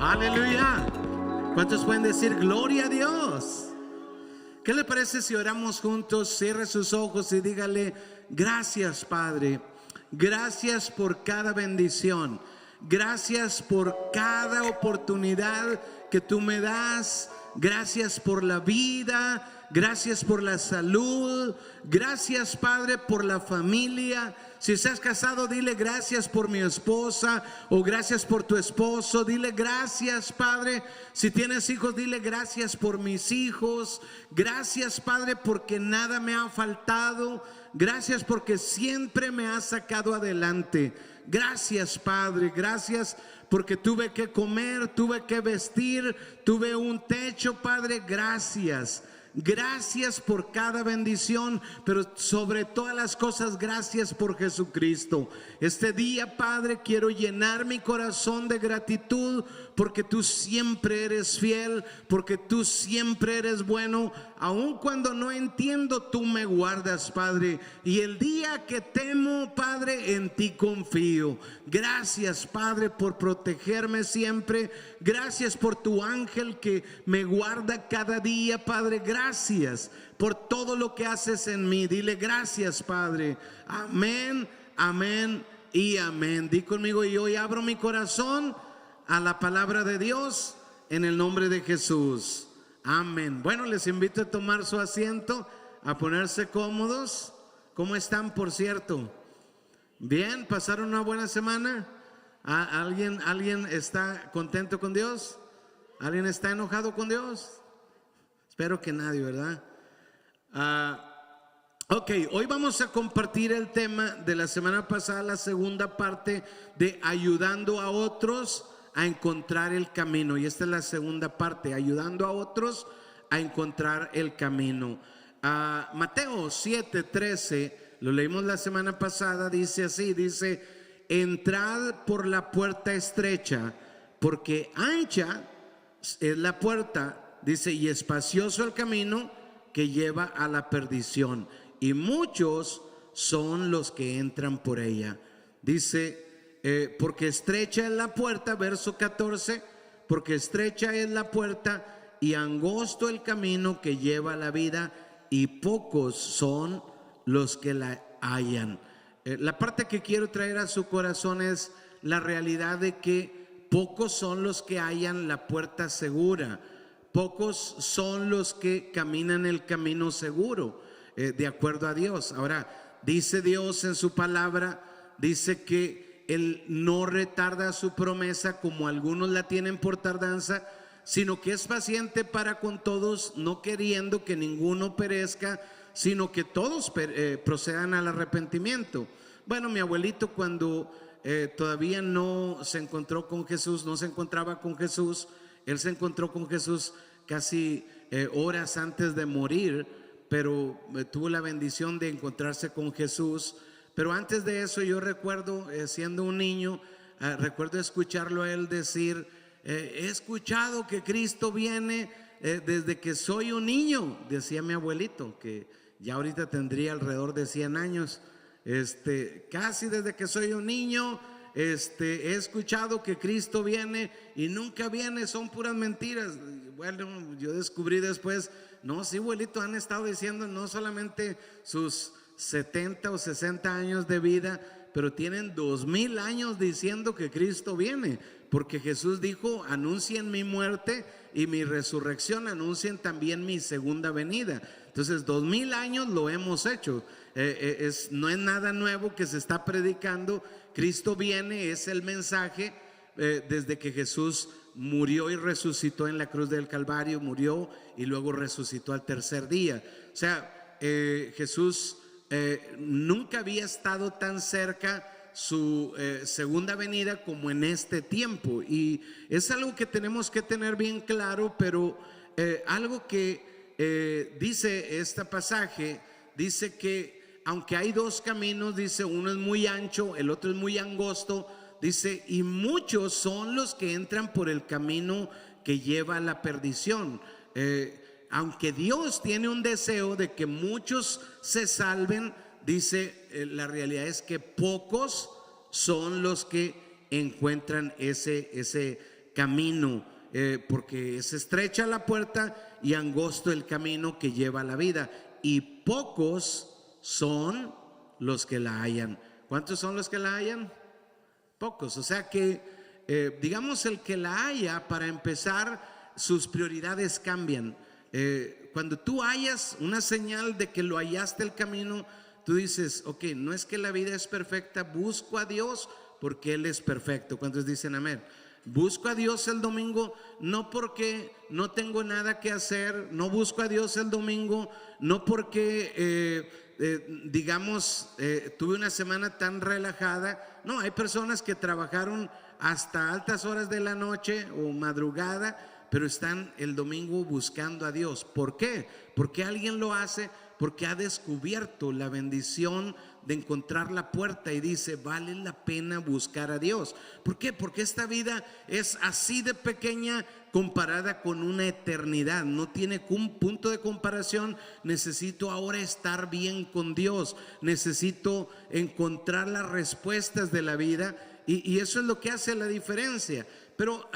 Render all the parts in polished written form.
Aleluya. ¿Cuántos pueden decir gloria a Dios? ¿Qué le parece si oramos juntos? Cierre sus ojos y dígale: gracias, Padre. Gracias por cada bendición. Gracias por cada oportunidad que tú me das. Gracias por la vida. Gracias por la salud. Gracias, Padre, por la familia. Si estás casado, dile: gracias por mi esposa, o gracias por tu esposo. Dile: gracias, Padre. Si tienes hijos, dile: gracias por mis hijos. Gracias, Padre, porque nada me ha faltado. Gracias porque siempre me has sacado adelante. Gracias, Padre. Gracias porque tuve que comer, tuve que vestir, tuve un techo, Padre. Gracias. Gracias por cada bendición, pero sobre todas las cosas, gracias por Jesucristo. Este día, Padre, quiero llenar mi corazón de gratitud, porque tú siempre eres fiel, porque tú siempre eres bueno. Aun cuando no entiendo, tú me guardas, Padre. Y el día que temo, Padre, en ti confío. Gracias, Padre, por protegerme siempre. Gracias por tu ángel que me guarda cada día, Padre. Gracias por todo lo que haces en mí. Dile: gracias, Padre. Amén, amén y amén. Di conmigo: y hoy abro mi corazón a la palabra de Dios en el nombre de Jesús. Amén. Bueno, les invito a tomar su asiento, a ponerse cómodos. ¿Cómo están, por cierto? ¿Bien? ¿Pasaron una buena semana? ¿Alguien está contento con Dios? ¿Alguien está enojado con Dios? Espero que nadie, ¿verdad? Ok, hoy vamos a compartir el tema de la semana pasada, la segunda parte de ayudando a otros a encontrar el camino. Y esta es la segunda parte, ayudando a otros a encontrar el camino. Mateo 7:13, lo leímos la semana pasada, dice así, dice: entrad por la puerta estrecha, porque ancha es la puerta, dice, y espacioso el camino que lleva a la perdición, y muchos son los que entran por ella. Dice, porque estrecha es la puerta, verso 14, porque estrecha es la puerta y angosto el camino que lleva a la vida, y pocos son los que la hallan. La parte que quiero traer a su corazón es la realidad de que pocos son los que hallan la puerta segura. Pocos son los que caminan el camino seguro, de acuerdo a Dios. Ahora, dice Dios en su palabra, dice que Él no retarda su promesa como algunos la tienen por tardanza, sino que es paciente para con todos, no queriendo que ninguno perezca, sino que todos procedan al arrepentimiento. Bueno, mi abuelito, cuando todavía no se encontró con Jesús, no se encontraba con Jesús, él se encontró con Jesús casi horas antes de morir, pero tuvo la bendición de encontrarse con Jesús. Pero antes de eso, yo recuerdo, siendo un niño, recuerdo escucharlo a él decir: he escuchado que Cristo viene desde que soy un niño. Decía mi abuelito, que ya ahorita tendría alrededor de 100 años. Casi desde que soy un niño, he escuchado que Cristo viene y nunca viene, son puras mentiras. Bueno, yo descubrí después, no, sí, abuelito, han estado diciendo no solamente sus 70 o 60 años de vida, pero tienen 2000 años diciendo que Cristo viene, porque Jesús dijo: anuncien mi muerte y mi resurrección, anuncien también mi segunda venida. Entonces 2000 años lo hemos hecho. No es nada nuevo que se está predicando. Cristo viene, es el mensaje desde que Jesús murió y resucitó en la cruz del Calvario, murió y luego resucitó al tercer día. O sea, Jesús nunca había estado tan cerca su segunda venida como en este tiempo, y es algo que tenemos que tener bien claro. Pero algo que dice este pasaje, dice que aunque hay dos caminos, dice, uno es muy ancho, el otro es muy angosto, dice, y muchos son los que entran por el camino que lleva a la perdición. Aunque Dios tiene un deseo de que muchos se salven, dice, la realidad es que pocos son los que encuentran ese camino, porque es estrecha la puerta y angosto el camino que lleva a la vida, y pocos son los que la hallan. ¿Cuántos son los que la hallan? Pocos. O sea que digamos, el que la haya, para empezar, sus prioridades cambian. Cuando tú hallas una señal de que lo hallaste el camino, tú dices, ok, no es que la vida es perfecta, busco a Dios porque Él es perfecto. ¿Cuántos dicen amén? Busco a Dios el domingo no porque no tengo nada que hacer, no busco a Dios el domingo no porque tuve una semana tan relajada. No, hay personas que trabajaron hasta altas horas de la noche o madrugada, pero están el domingo buscando a Dios. ¿Por qué? Porque alguien lo hace, porque ha descubierto la bendición de encontrar la puerta y dice, vale la pena buscar a Dios. ¿Por qué? Porque esta vida es así de pequeña comparada con una eternidad. No tiene un punto de comparación. Necesito ahora estar bien con Dios. Necesito encontrar las respuestas de la vida, y eso es lo que hace la diferencia. Pero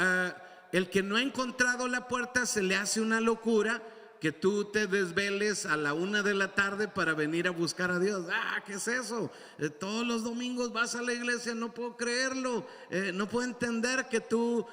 el que no ha encontrado la puerta, se le hace una locura que tú te desveles a la 1 de la tarde para venir a buscar a Dios. ¿Qué es eso? Todos los domingos vas a la iglesia, no puedo creerlo. No puedo entender que tú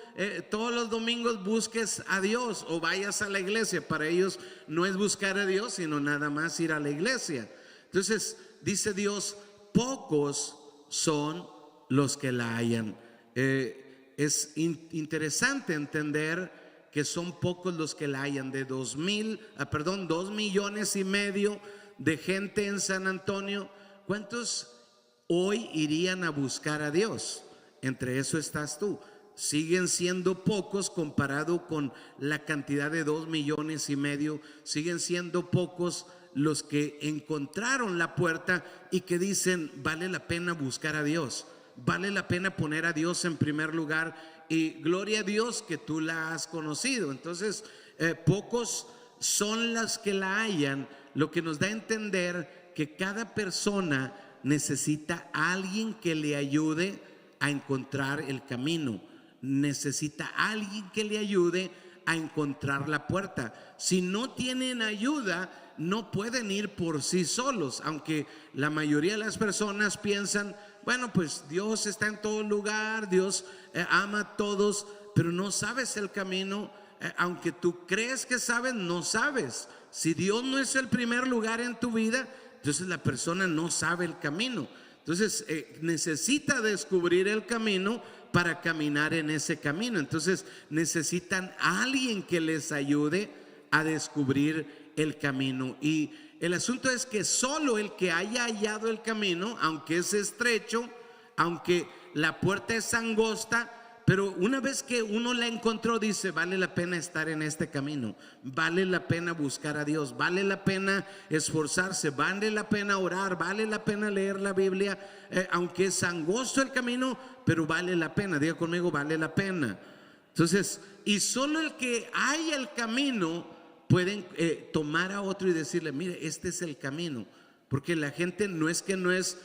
todos los domingos busques a Dios o vayas a la iglesia. Para ellos no es buscar a Dios, sino nada más ir a la iglesia. Entonces dice Dios, pocos son los que la hallan. Es interesante entender que son pocos los que la hayan. De 2 millones y medio de gente en San Antonio, ¿cuántos hoy irían a buscar a Dios? Entre eso estás tú. Siguen siendo pocos comparado con la cantidad de 2 millones y medio. Siguen siendo pocos los que encontraron la puerta y que dicen, vale la pena buscar a Dios, vale la pena poner a Dios en primer lugar. Y gloria a Dios que tú la has conocido. Entonces pocos son las que la hallan, lo que nos da a entender que cada persona necesita a alguien que le ayude a encontrar el camino, necesita a alguien que le ayude a encontrar la puerta. Si no tienen ayuda, no pueden ir por sí solos, aunque la mayoría de las personas piensan, bueno, pues Dios está en todo lugar, Dios ama a todos, pero no sabes el camino. Aunque tú crees que sabes, no sabes. Si Dios no es el primer lugar en tu vida, entonces la persona no sabe el camino. Entonces necesita descubrir el camino para caminar en ese camino. Entonces necesitan a alguien que les ayude a descubrir el camino. Y el asunto es que solo el que haya hallado el camino, aunque es estrecho, aunque la puerta es angosta, pero una vez que uno la encontró, dice, vale la pena estar en este camino, vale la pena buscar a Dios, vale la pena esforzarse, vale la pena orar, vale la pena leer la Biblia, aunque es angosto el camino, pero vale la pena. Diga conmigo, vale la pena. Entonces, y solo el que haya el camino pueden tomar a otro y decirle, mire, este es el camino. Porque la gente no es que no es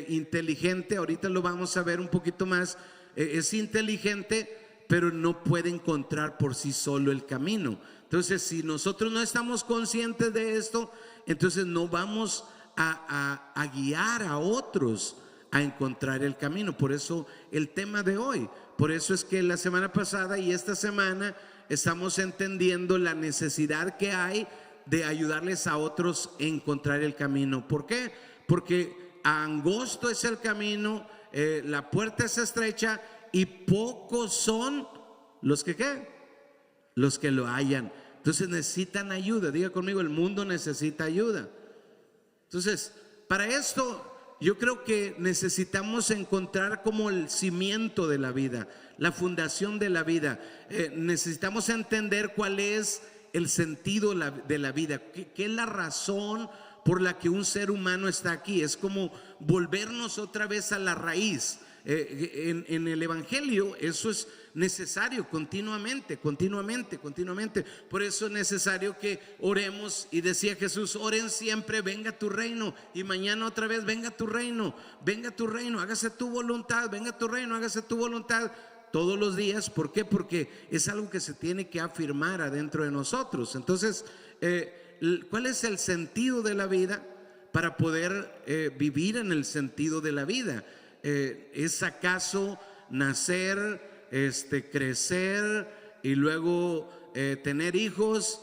inteligente, ahorita lo vamos a ver un poquito más, es inteligente, pero no puede encontrar por sí solo el camino. Entonces, si nosotros no estamos conscientes de esto, entonces no vamos a guiar a otros a encontrar el camino. Por eso el tema de hoy, por eso es que la semana pasada y esta semana estamos entendiendo la necesidad que hay de ayudarles a otros a encontrar el camino. ¿Por qué? Porque angosto es el camino, la puerta es estrecha y pocos son los que ¿qué? Los que lo hallan. Entonces necesitan ayuda. Diga conmigo, el mundo necesita ayuda. Entonces, para esto yo creo que necesitamos encontrar como el cimiento de la vida, la fundación de la vida. Necesitamos entender cuál es el sentido de la vida, qué es la razón por la que un ser humano está aquí. Es como volvernos otra vez a la raíz. En el evangelio eso es necesario continuamente. Por eso es necesario que oremos, y decía Jesús, oren siempre, venga tu reino, y mañana otra vez, venga tu reino, hágase tu voluntad, venga tu reino, hágase tu voluntad. todos los días. ¿Por qué? Porque es algo que se tiene que afirmar adentro de nosotros. Entonces, ¿cuál es el sentido de la vida? Para poder vivir en el sentido de la vida, ¿es acaso nacer, crecer y luego tener hijos,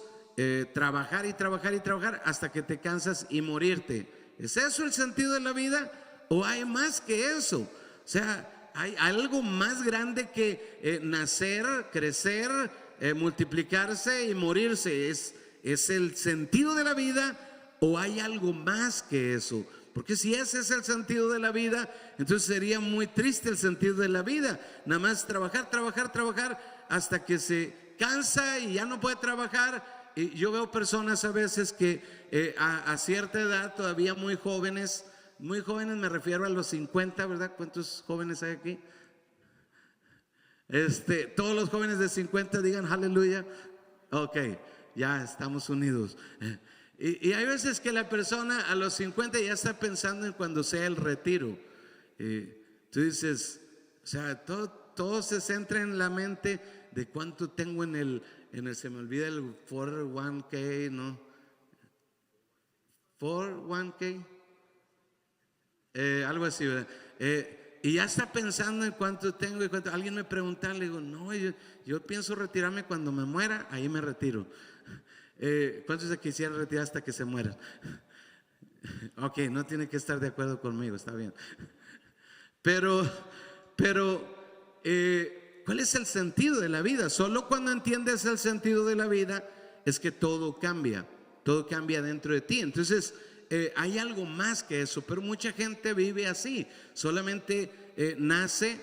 trabajar y trabajar y trabajar hasta que te cansas y morirte? ¿Es eso el sentido de la vida? ¿O hay más que eso? O sea, hay algo más grande que nacer, crecer, multiplicarse y morirse. ¿Es el sentido de la vida? ¿O hay algo más que eso? Porque si ese es el sentido de la vida, entonces sería muy triste el sentido de la vida. Nada más trabajar, trabajar, trabajar hasta que se cansa y ya no puede trabajar. Y yo veo personas a veces que a cierta edad, todavía muy jóvenes me refiero a los 50, ¿verdad? ¿Cuántos jóvenes hay aquí? Todos los jóvenes de 50 digan aleluya. Ok, ya estamos unidos. Y hay veces que la persona a los 50 ya está pensando en cuando sea el retiro. Tú dices, o sea, todo se centra en la mente de cuánto tengo en el se me olvida el 401k, ¿no? 401k, algo así, ¿verdad? Y ya está pensando en cuánto tengo y cuánto. Alguien me pregunta, le digo, no, yo pienso retirarme cuando me muera, ahí me retiro. ¿Cuántos se quisieran retirar hasta que se mueran? Ok, no tiene que estar de acuerdo conmigo, está bien. Pero ¿cuál es el sentido de la vida? Solo cuando entiendes el sentido de la vida es que todo cambia dentro de ti. Entonces hay algo más que eso, pero mucha gente vive así, solamente nace,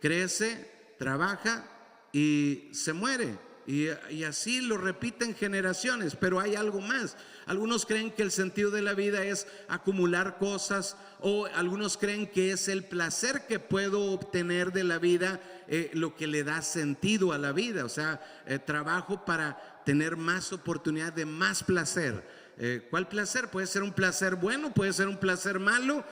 crece, trabaja y se muere. Y así lo repiten generaciones, pero hay algo más. Algunos creen que el sentido de la vida es acumular cosas, o algunos creen que es el placer que puedo obtener de la vida, lo que le da sentido a la vida. O sea, trabajo para tener más oportunidad de más placer. ¿Cuál placer? Puede ser un placer bueno, puede ser un placer malo,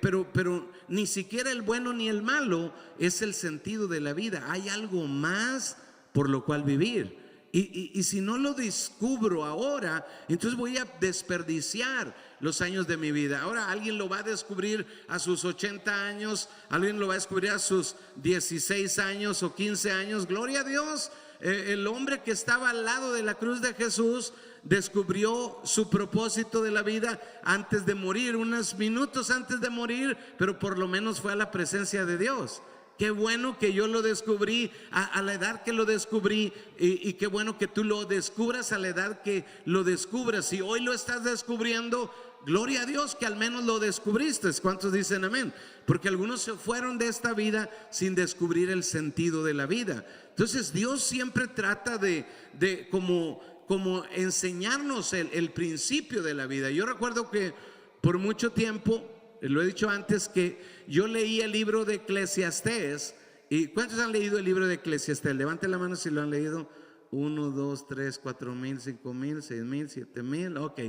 pero ni siquiera el bueno ni el malo es el sentido de la vida. Hay algo más por lo cual vivir. Y si no lo descubro ahora, entonces voy a desperdiciar los años de mi vida. Ahora alguien lo va a descubrir a sus 80 años, alguien lo va a descubrir a sus 16 años o 15 años. Gloria a Dios. El hombre que estaba al lado de la cruz de Jesús descubrió su propósito de la vida antes de morir, unos minutos antes de morir, pero por lo menos fue a la presencia de Dios. Qué bueno que yo lo descubrí a la edad que lo descubrí, y qué bueno que tú lo descubras a la edad que lo descubras. Si hoy lo estás descubriendo, gloria a Dios que al menos lo descubriste. ¿Cuántos dicen amén? Porque algunos se fueron de esta vida sin descubrir el sentido de la vida. Entonces Dios siempre trata de como enseñarnos el principio de la vida. Yo recuerdo que por mucho tiempo, lo he dicho antes, que yo leí el libro de Eclesiastés. ¿Y cuántos han leído el libro de Eclesiastés? Levante la mano si lo han leído. 1, 2, 3, 4 mil, 5 mil, 6 mil, 7 mil. Ok,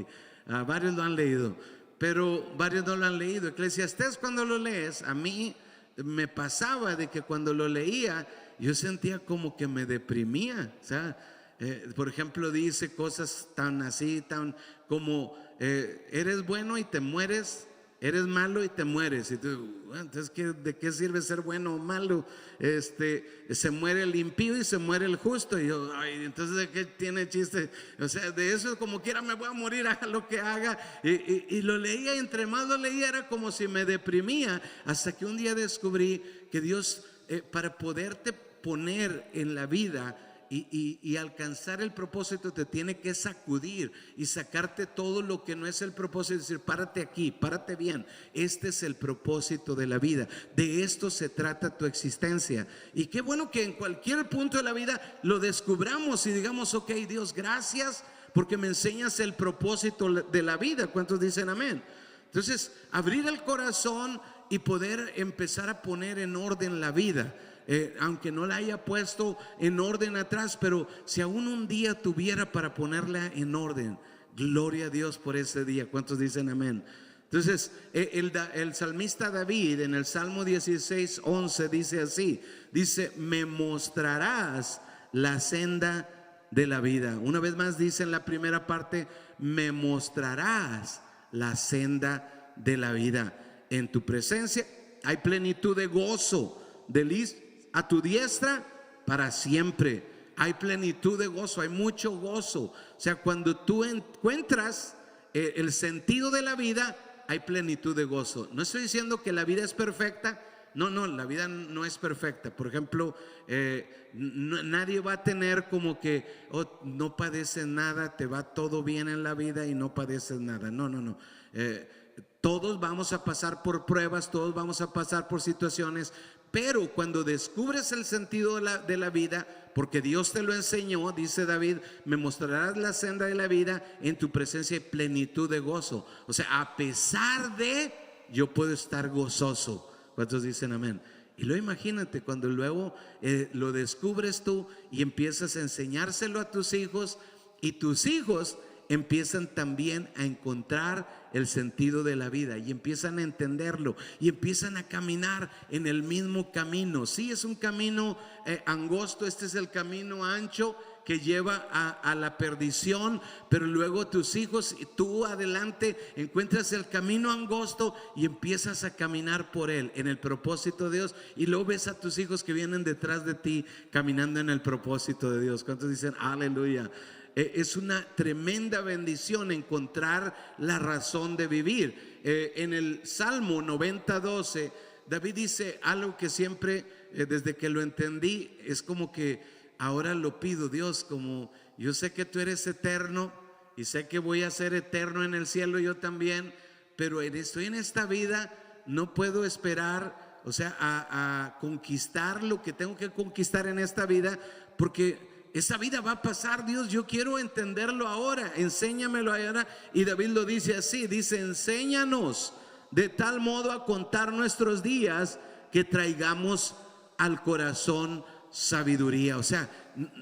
varios lo han leído, pero varios no lo han leído. Eclesiastés, cuando lo lees, a mí me pasaba de que cuando lo leía yo sentía como que me deprimía. O sea, por ejemplo, dice cosas tan así, tan como eres bueno y te mueres, eres malo y te mueres. Y tú, bueno, entonces ¿de qué sirve ser bueno o malo? Se muere el impío y se muere el justo. Y yo, ay, entonces ¿de qué tiene chiste? O sea, de eso como quiera me voy a morir, haga lo que haga. Y lo leía, y entre más lo leía era como si me deprimía, hasta que un día descubrí que Dios, para poderte poner en la vida y alcanzar el propósito, te tiene que sacudir y sacarte todo lo que no es el propósito. Decir, párate aquí, párate bien, este es el propósito de la vida, de esto se trata tu existencia. Y qué bueno que en cualquier punto de la vida lo descubramos y digamos, ok, Dios, gracias porque me enseñas el propósito de la vida. ¿Cuántos dicen amén? Entonces, abrir el corazón y poder empezar a poner en orden la vida. Aunque no la haya puesto en orden atrás, pero si aún un día tuviera para ponerla en orden, gloria a Dios por ese día. ¿Cuántos dicen amén? Entonces, el salmista David en el Salmo 16:11 dice así, dice, me mostrarás la senda de la vida. Una vez más dice en la primera parte, me mostrarás la senda de la vida. En tu presencia hay plenitud de gozo, a tu diestra para siempre. Hay plenitud de gozo, hay mucho gozo. O sea, cuando tú encuentras el sentido de la vida, hay plenitud de gozo. No estoy diciendo que la vida es perfecta. No, la vida no es perfecta. Por ejemplo, nadie va a tener como que no padeces nada, te va todo bien en la vida y no padeces nada. No. Todos vamos a pasar por pruebas, todos vamos a pasar por situaciones, pero cuando descubres el sentido de la vida, porque Dios te lo enseñó, dice David, me mostrarás la senda de la vida, en tu presencia hay plenitud de gozo. O sea, a pesar de, yo puedo estar gozoso. ¿Cuántos dicen amén? Y luego imagínate cuando luego lo descubres tú y empiezas a enseñárselo a tus hijos, y tus hijos empiezan también a encontrar el sentido de la vida y empiezan a entenderlo y empiezan a caminar en el mismo camino. Sí, es un camino angosto, este es el camino ancho que lleva a la perdición, pero luego tus hijos, tú adelante encuentras el camino angosto y empiezas a caminar por él en el propósito de Dios, y luego ves a tus hijos que vienen detrás de ti caminando en el propósito de Dios. ¿Cuántos dicen aleluya? Es una tremenda bendición encontrar la razón de vivir. En el Salmo 90:12, David dice algo que siempre, desde que lo entendí, es como que ahora lo pido: Dios, como yo sé que tú eres eterno y sé que voy a ser eterno en el cielo yo también, pero estoy en esta vida, no puedo esperar, o sea, a conquistar lo que tengo que conquistar en esta vida, porque esa vida va a pasar. Dios, yo quiero entenderlo ahora, enséñamelo ahora. Y David lo dice así, dice: enséñanos de tal modo a contar nuestros días que traigamos al corazón sabiduría. O sea,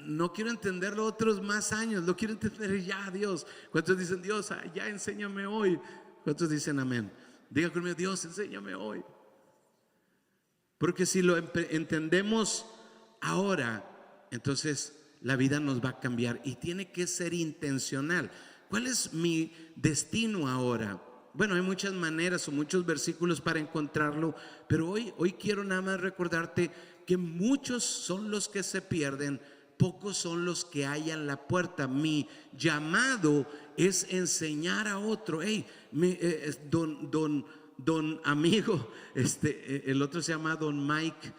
no quiero entenderlo otros más años, lo quiero entender ya, Dios. ¿Cuántos dicen: Dios, ya enséñame hoy? ¿Cuántos dicen amén? Diga conmigo: Dios, enséñame hoy. Porque si lo entendemos ahora, entonces la vida nos va a cambiar, y tiene que ser intencional. ¿Cuál es mi destino ahora? Bueno, hay muchas maneras o muchos versículos para encontrarlo, pero hoy quiero nada más recordarte que muchos son los que se pierden, pocos son los que hallan la puerta. Mi llamado es enseñar a otro. Hey, don amigo, el otro se llama don Mike,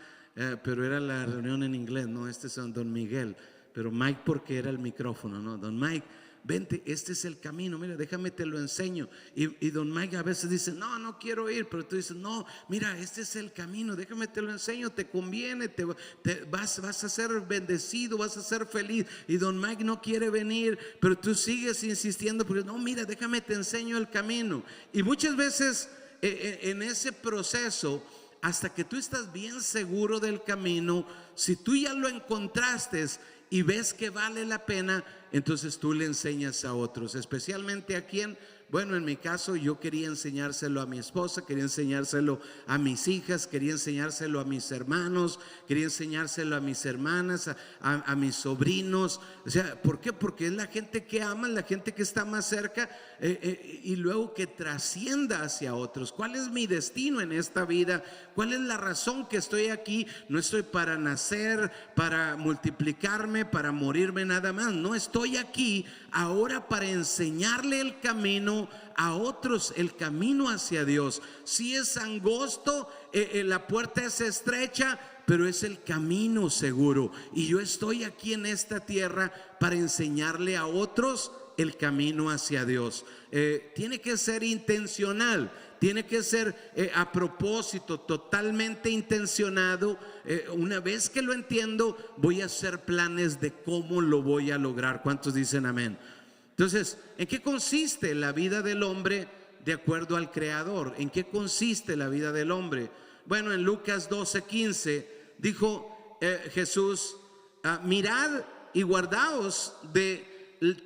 pero era la reunión en inglés, no, este es don Miguel, pero Mike porque era el micrófono, no, don Mike, vente, este es el camino, mira, déjame te lo enseño. Y don Mike a veces dice: no quiero ir, pero tú dices: no, mira, este es el camino, déjame te lo enseño, te conviene, vas a ser bendecido, vas a ser feliz. Y don Mike no quiere venir, pero tú sigues insistiendo porque: no, mira, déjame te enseño el camino. Y muchas veces en ese proceso, hasta que tú estás bien seguro del camino, si tú ya lo encontraste y ves que vale la pena, entonces tú le enseñas a otros. Especialmente a quien, bueno, en mi caso yo quería enseñárselo a mi esposa, quería enseñárselo a mis hijas, quería enseñárselo a mis hermanos, quería enseñárselo a mis hermanas, a mis sobrinos. O sea, ¿por qué? Porque es la gente que ama, la gente que está más cerca, y luego que trascienda hacia otros. ¿Cuál es mi destino en esta vida? ¿Cuál es la razón que estoy aquí? No estoy para nacer, para multiplicarme, para morirme nada más. No, estoy aquí ahora para enseñarle el camino a otros, el camino hacia Dios. Si es angosto, la puerta es estrecha, pero es el camino seguro. Y yo estoy aquí en esta tierra para enseñarle a otros el camino hacia Dios. Tiene que ser intencional, tiene que ser a propósito, totalmente intencionado. Una vez que lo entiendo, voy a hacer planes de cómo lo voy a lograr. ¿Cuántos dicen amén? Entonces, ¿en qué consiste la vida del hombre de acuerdo al Creador? ¿En qué consiste la vida del hombre? Bueno, en Lucas 12:15 dijo Jesús: mirad y guardaos de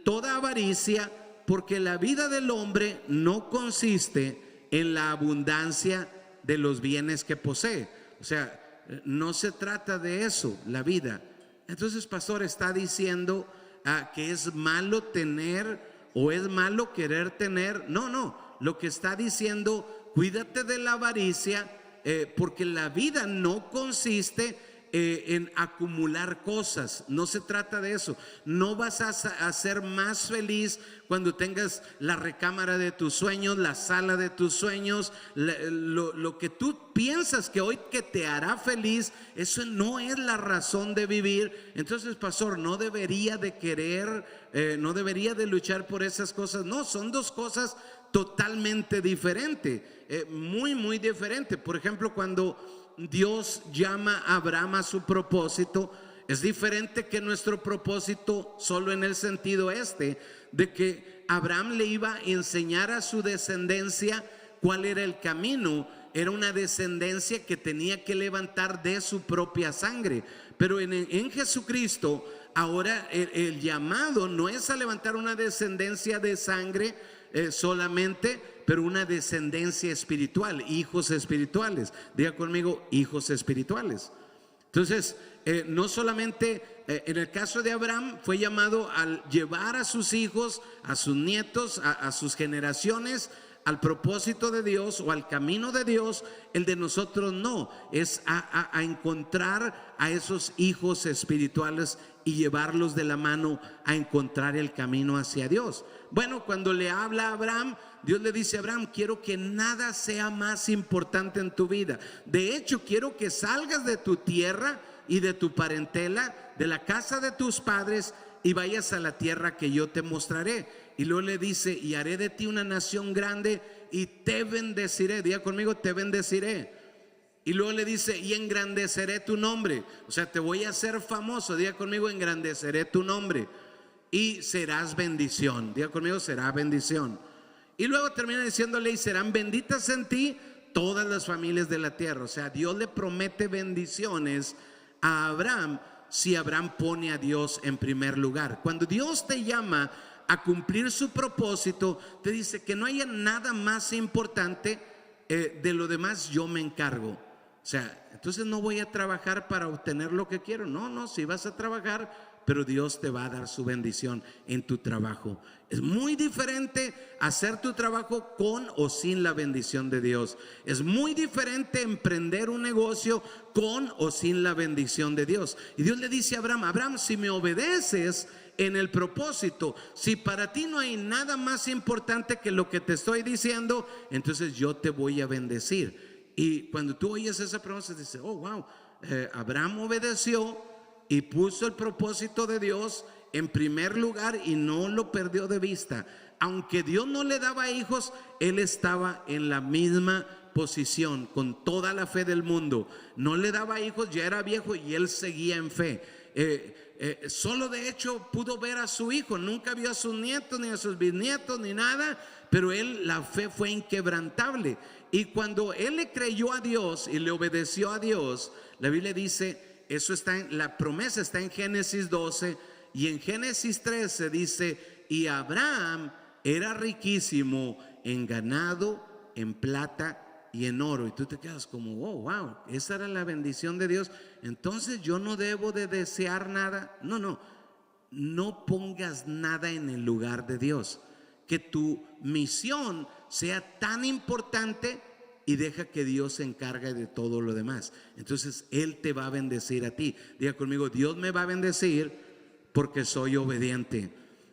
toda avaricia, porque la vida del hombre no consiste en la abundancia de los bienes que posee. O sea, no se trata de eso, la vida. Entonces, pastor, está diciendo que es malo tener o es malo querer tener. No, lo que está diciendo, cuídate de la avaricia, porque la vida no consiste en acumular cosas. No se trata de eso. No vas a ser más feliz cuando tengas la recámara de tus sueños, la sala de tus sueños, lo que tú piensas que hoy que te hará feliz. Eso no es la razón de vivir. Entonces, pastor, no debería de querer, no debería de luchar por esas cosas. No, son dos cosas totalmente diferentes, muy diferentes. Por ejemplo, cuando Dios llama a Abraham a su propósito, es diferente que nuestro propósito, solo en el sentido de que Abraham le iba a enseñar a su descendencia cuál era el camino. Era una descendencia que tenía que levantar de su propia sangre. Pero en Jesucristo, ahora el llamado no es a levantar una descendencia de sangre solamente, pero una descendencia espiritual, hijos espirituales. Diga conmigo, hijos espirituales. Entonces, no solamente en el caso de Abraham fue llamado al llevar a sus hijos, a sus nietos, a sus generaciones al propósito de Dios o al camino de Dios. El de nosotros no, es a encontrar a esos hijos espirituales y llevarlos de la mano a encontrar el camino hacia Dios. Bueno, cuando le habla a Abraham, Dios le dice a Abraham: quiero que nada sea más importante en tu vida. De hecho, quiero que salgas de tu tierra y de tu parentela, de la casa de tus padres, y vayas a la tierra que yo te mostraré. Y luego le dice: y haré de ti una nación grande y te bendeciré. Diga conmigo, te bendeciré. Y luego le dice: y engrandeceré tu nombre. O sea, te voy a hacer famoso. Diga conmigo, engrandeceré tu nombre. Y serás bendición. Diga conmigo, será bendición. Y luego termina diciéndole: y serán benditas en ti todas las familias de la tierra. O sea, Dios le promete bendiciones a Abraham si Abraham pone a Dios en primer lugar. Cuando Dios te llama a cumplir su propósito, te dice que no haya nada más importante, de lo demás yo me encargo. O sea, entonces no voy a trabajar para obtener lo que quiero. No, si vas a trabajar, pero Dios te va a dar su bendición en tu trabajo. Es muy diferente hacer tu trabajo con o sin la bendición de Dios. Es muy diferente emprender un negocio con o sin la bendición de Dios. Y Dios le dice a Abraham: Abraham, si me obedeces en el propósito, si para ti no hay nada más importante que lo que te estoy diciendo, entonces yo te voy a bendecir. Y cuando tú oyes esa promesa, dices: oh, wow, Abraham obedeció y puso el propósito de Dios en primer lugar y no lo perdió de vista. Aunque Dios no le daba hijos, él estaba en la misma posición, con toda la fe del mundo. No le daba hijos, ya era viejo y él seguía en fe. Solo de hecho pudo ver a su hijo, nunca vio a sus nietos ni a sus bisnietos ni nada, pero él, la fe fue inquebrantable. Y cuando él le creyó a Dios y le obedeció a Dios, la Biblia dice, eso está la promesa está en Génesis 12, y en Génesis 13 dice: y Abraham era riquísimo en ganado, en plata y en oro. Y tú te quedas como: oh, wow, esa era la bendición de Dios. Entonces yo no debo de desear nada. No pongas nada en el lugar de Dios. Que tu misión sea tan importante y deja que Dios se encargue de todo lo demás. Entonces Él te va a bendecir a ti. Diga conmigo: Dios me va a bendecir porque soy obediente.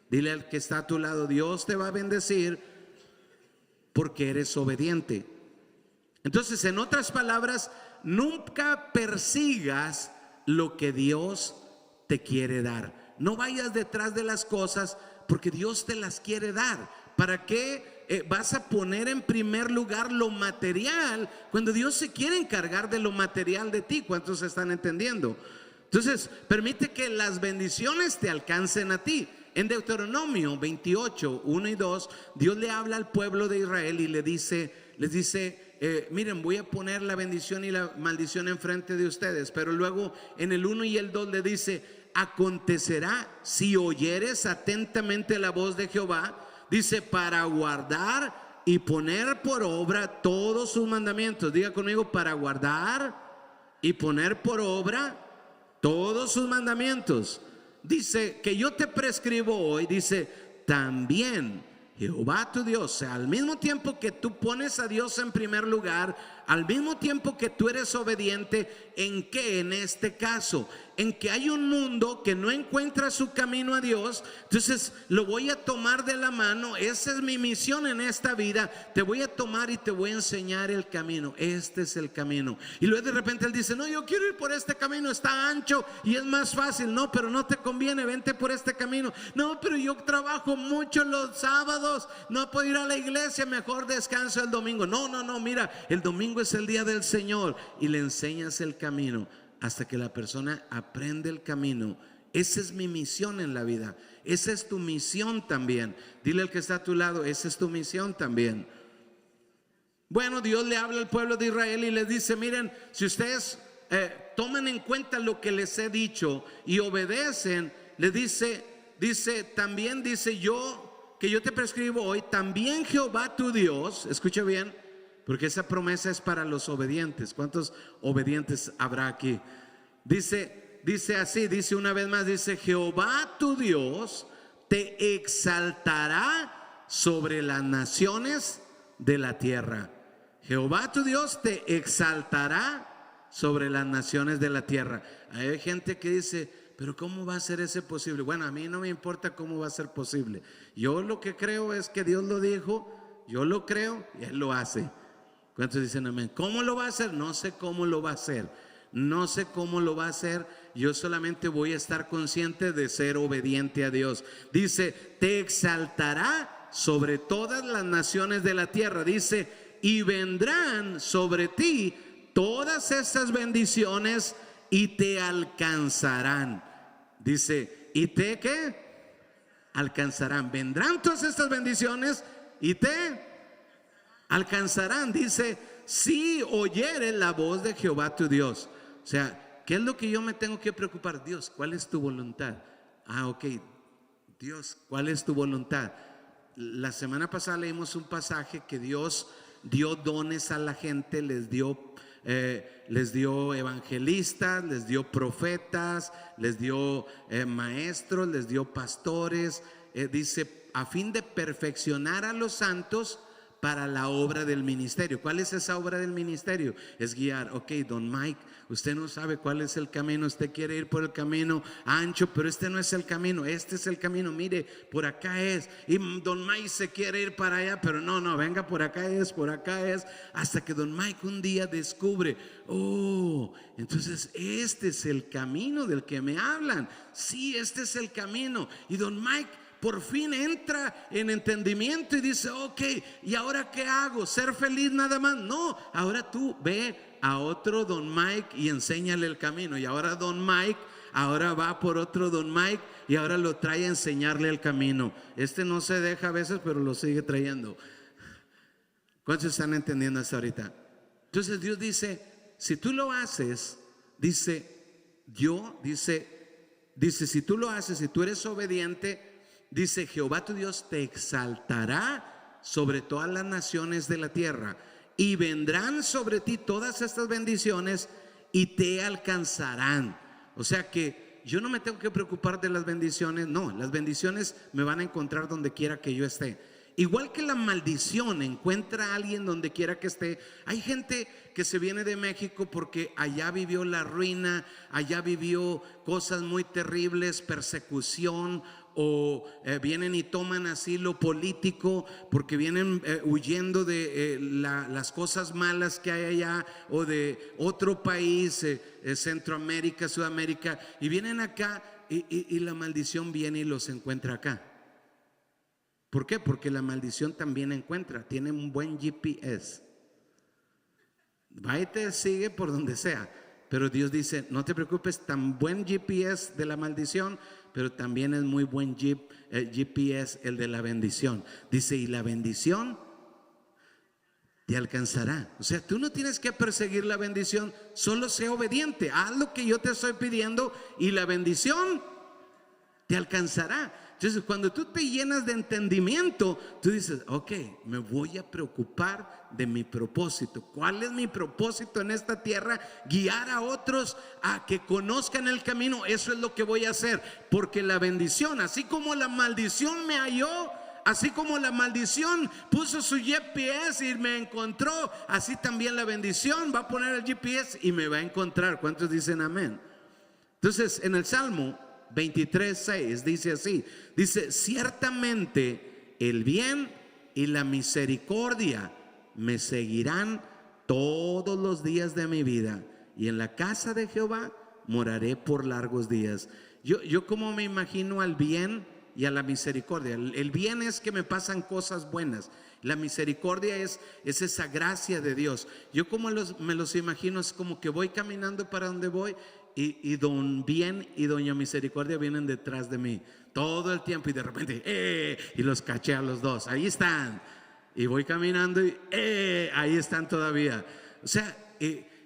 Dile al que está a tu lado: Dios te va a bendecir porque eres obediente. Entonces, en otras palabras, nunca persigas lo que Dios te quiere dar. No vayas detrás de las cosas porque Dios te las quiere dar. ¿Para qué vas a poner en primer lugar lo material cuando Dios se quiere encargar de lo material de ti? ¿Cuántos están entendiendo? Entonces, permite que las bendiciones te alcancen a ti. En Deuteronomio 28, 1 y 2, Dios le habla al pueblo de Israel y les dice: miren, voy a poner la bendición y la maldición enfrente de ustedes. Pero luego en el 1 y el 2 le dice: acontecerá si oyeres atentamente la voz de Jehová, dice, para guardar y poner por obra todos sus mandamientos. Diga conmigo, para guardar y poner por obra todos sus mandamientos. Dice que yo te prescribo hoy, dice, también Jehová tu Dios. O sea, al mismo tiempo que tú pones a Dios en primer lugar, al mismo tiempo que tú eres obediente, ¿en qué? En este caso, en que hay un mundo que no encuentra su camino a Dios. Entonces lo voy a tomar de la mano. Esa es mi misión en esta vida. Te voy a tomar y te voy a enseñar el camino. Este es el camino. Y luego de repente él dice, no, yo quiero ir por este camino, está ancho y es más fácil. No, pero no te conviene, vente por este camino. No, pero yo trabajo mucho los sábados, no puedo ir a la iglesia, mejor descanso el domingo. No, mira, el domingo es el día del Señor. Y le enseñas el camino hasta que la persona aprende el camino. Esa es mi misión en la vida. Esa es tu misión también. Dile al que está a tu lado, esa es tu misión también. Bueno, Dios le habla al pueblo de Israel y les dice, miren, si ustedes toman en cuenta lo que les he dicho y obedecen, les dice, también dice yo, que yo te prescribo hoy, también Jehová tu Dios, escucha bien, porque esa promesa es para los obedientes. ¿Cuántos obedientes habrá aquí? Dice así, dice una vez más, dice, Jehová tu Dios te exaltará sobre las naciones de la tierra. Jehová tu Dios te exaltará sobre las naciones de la tierra. Hay gente que dice, pero ¿cómo va a ser ese posible? Bueno, a mí no me importa cómo va a ser posible. Yo lo que creo es que Dios lo dijo, yo lo creo y Él lo hace. ¿Cuántos dicen amén? ¿Cómo lo va a hacer? No sé cómo lo va a hacer. No sé cómo lo va a hacer. Yo solamente voy a estar consciente de ser obediente a Dios. Dice, te exaltará sobre todas las naciones de la tierra. Dice, y vendrán sobre ti todas estas bendiciones y te alcanzarán. Dice, ¿y te qué? Alcanzarán. Vendrán todas estas bendiciones y te alcanzarán. Dice, si oyeres la voz de Jehová tu Dios. O sea, ¿qué es lo que yo me tengo que preocupar? Dios, ¿cuál es tu voluntad? Ok, Dios, ¿cuál es tu voluntad? La semana pasada leímos un pasaje que Dios dio dones a la gente, les dio evangelistas, les dio profetas, les dio maestros, les dio pastores. Dice, a fin de perfeccionar a los santos para la obra del ministerio. ¿Cuál es esa obra del ministerio? Es guiar. Ok, don Mike, usted no sabe cuál es el camino, usted quiere ir por el camino ancho, pero este no es el camino, este es el camino, mire, por acá es. Y don Mike se quiere ir para allá, pero no, venga, por acá es, hasta que don Mike un día descubre, entonces este es el camino del que me hablan. Sí, este es el camino. Y don Mike por fin entra en entendimiento y dice, ok, ¿y ahora qué hago? ¿Ser feliz nada más? No, ahora tú ve a otro don Mike y enséñale el camino. Y ahora don Mike ahora va por otro don Mike y ahora lo trae a enseñarle el camino. Este no se deja a veces, pero lo sigue trayendo. ¿Cuántos están entendiendo hasta ahorita? Entonces Dios dice, si tú lo haces, dice, si tú lo haces, si tú eres obediente, dice, Jehová tu Dios te exaltará sobre todas las naciones de la tierra y vendrán sobre ti todas estas bendiciones y te alcanzarán. O sea que yo no me tengo que preocupar de las bendiciones. No, las bendiciones me van a encontrar donde quiera que yo esté. Igual que la maldición encuentra a alguien donde quiera que esté. Hay gente que se viene de México porque allá vivió la ruina, allá vivió cosas muy terribles, persecución, o vienen y toman asilo político porque vienen huyendo de las cosas malas que hay allá, o de otro país, Centroamérica, Sudamérica, y vienen acá y la maldición viene y los encuentra acá. ¿Por qué? Porque la maldición también encuentra, tiene un buen GPS, va y te sigue por donde sea. Pero Dios dice, no te preocupes, tan buen GPS de la maldición, pero también es muy buen GPS el de la bendición. Dice, y la bendición te alcanzará. O sea, tú no tienes que perseguir la bendición, solo sé obediente, haz lo que yo te estoy pidiendo y la bendición te alcanzará. Entonces, cuando tú te llenas de entendimiento, tú dices, ok, me voy a preocupar de mi propósito. ¿Cuál es mi propósito en esta tierra? Guiar a otros a que conozcan el camino. Eso es lo que voy a hacer, porque la bendición, así como la maldición me halló, así como la maldición puso su GPS y me encontró, así también la bendición va a poner el GPS y me va a encontrar. ¿Cuántos dicen amén? Entonces, en el Salmo 23:6 dice así, dice, ciertamente el bien y la misericordia me seguirán todos los días de mi vida, y en la casa de Jehová moraré por largos días. Yo como me imagino al bien y a la misericordia. El bien es que me pasan cosas buenas. La misericordia es esa gracia de Dios. Yo como me los imagino, es como que voy caminando para donde voy, y don bien y doña misericordia vienen detrás de mí todo el tiempo, y de repente y los caché a los dos, ahí están, y voy caminando y ahí están todavía. O sea,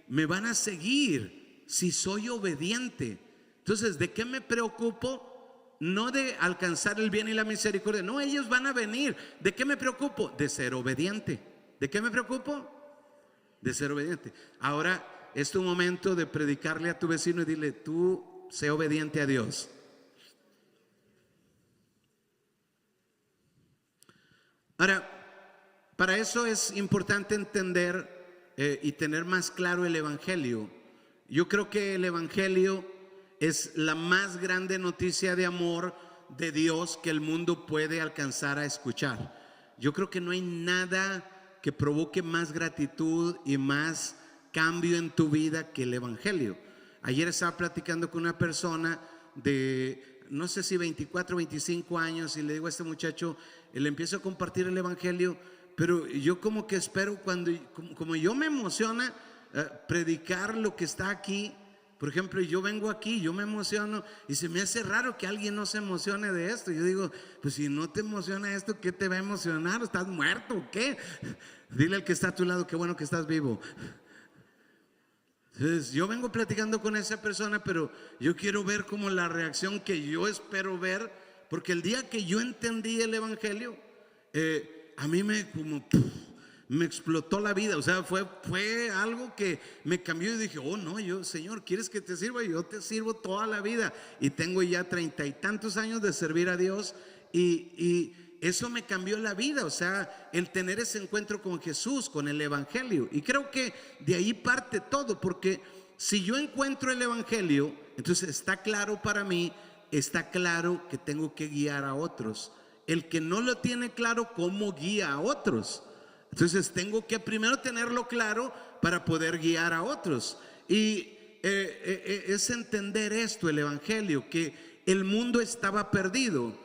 me van a seguir si soy obediente. Entonces, ¿de qué me preocupo? No de alcanzar el bien y la misericordia, no, ellos van a venir. ¿De qué me preocupo? De ser obediente. ¿De qué me preocupo? De ser obediente. Ahora es tu momento de predicarle a tu vecino y dile, tú sé obediente a Dios. Ahora, para eso es importante entender y tener más claro el Evangelio. Yo creo que el Evangelio es la más grande noticia de amor de Dios que el mundo puede alcanzar a escuchar. Yo creo que no hay nada que provoque más gratitud y más cambio en tu vida que el Evangelio. Ayer estaba platicando con una persona de, no sé si 24 o 25 años, y le digo a este muchacho, le empiezo a compartir el Evangelio, pero yo como que espero, como yo me emociona predicar lo que está aquí. Por ejemplo, yo vengo aquí, yo me emociono, y se me hace raro que alguien no se emocione de esto. Yo digo, pues si no te emociona esto, ¿qué te va a emocionar? ¿Estás muerto o qué? Dile al que está a tu lado, qué bueno que estás vivo. Entonces, yo vengo platicando con esa persona, pero yo quiero ver como la reacción que yo espero ver, porque el día que yo entendí el Evangelio, a mí me explotó la vida. O sea, fue algo que me cambió, y dije, oh no, yo, Señor, ¿quieres que te sirva? Yo te sirvo toda la vida, y tengo ya 30 y tantos años de servir a Dios, y eso me cambió la vida. O sea, el tener ese encuentro con Jesús, con el Evangelio. Y creo que de ahí parte todo, porque si yo encuentro el Evangelio, entonces está claro para mí, está claro que tengo que guiar a otros. El que no lo tiene claro, ¿cómo guía a otros? Entonces tengo que primero tenerlo claro para poder guiar a otros. Y es entender esto, el Evangelio, que el mundo estaba perdido.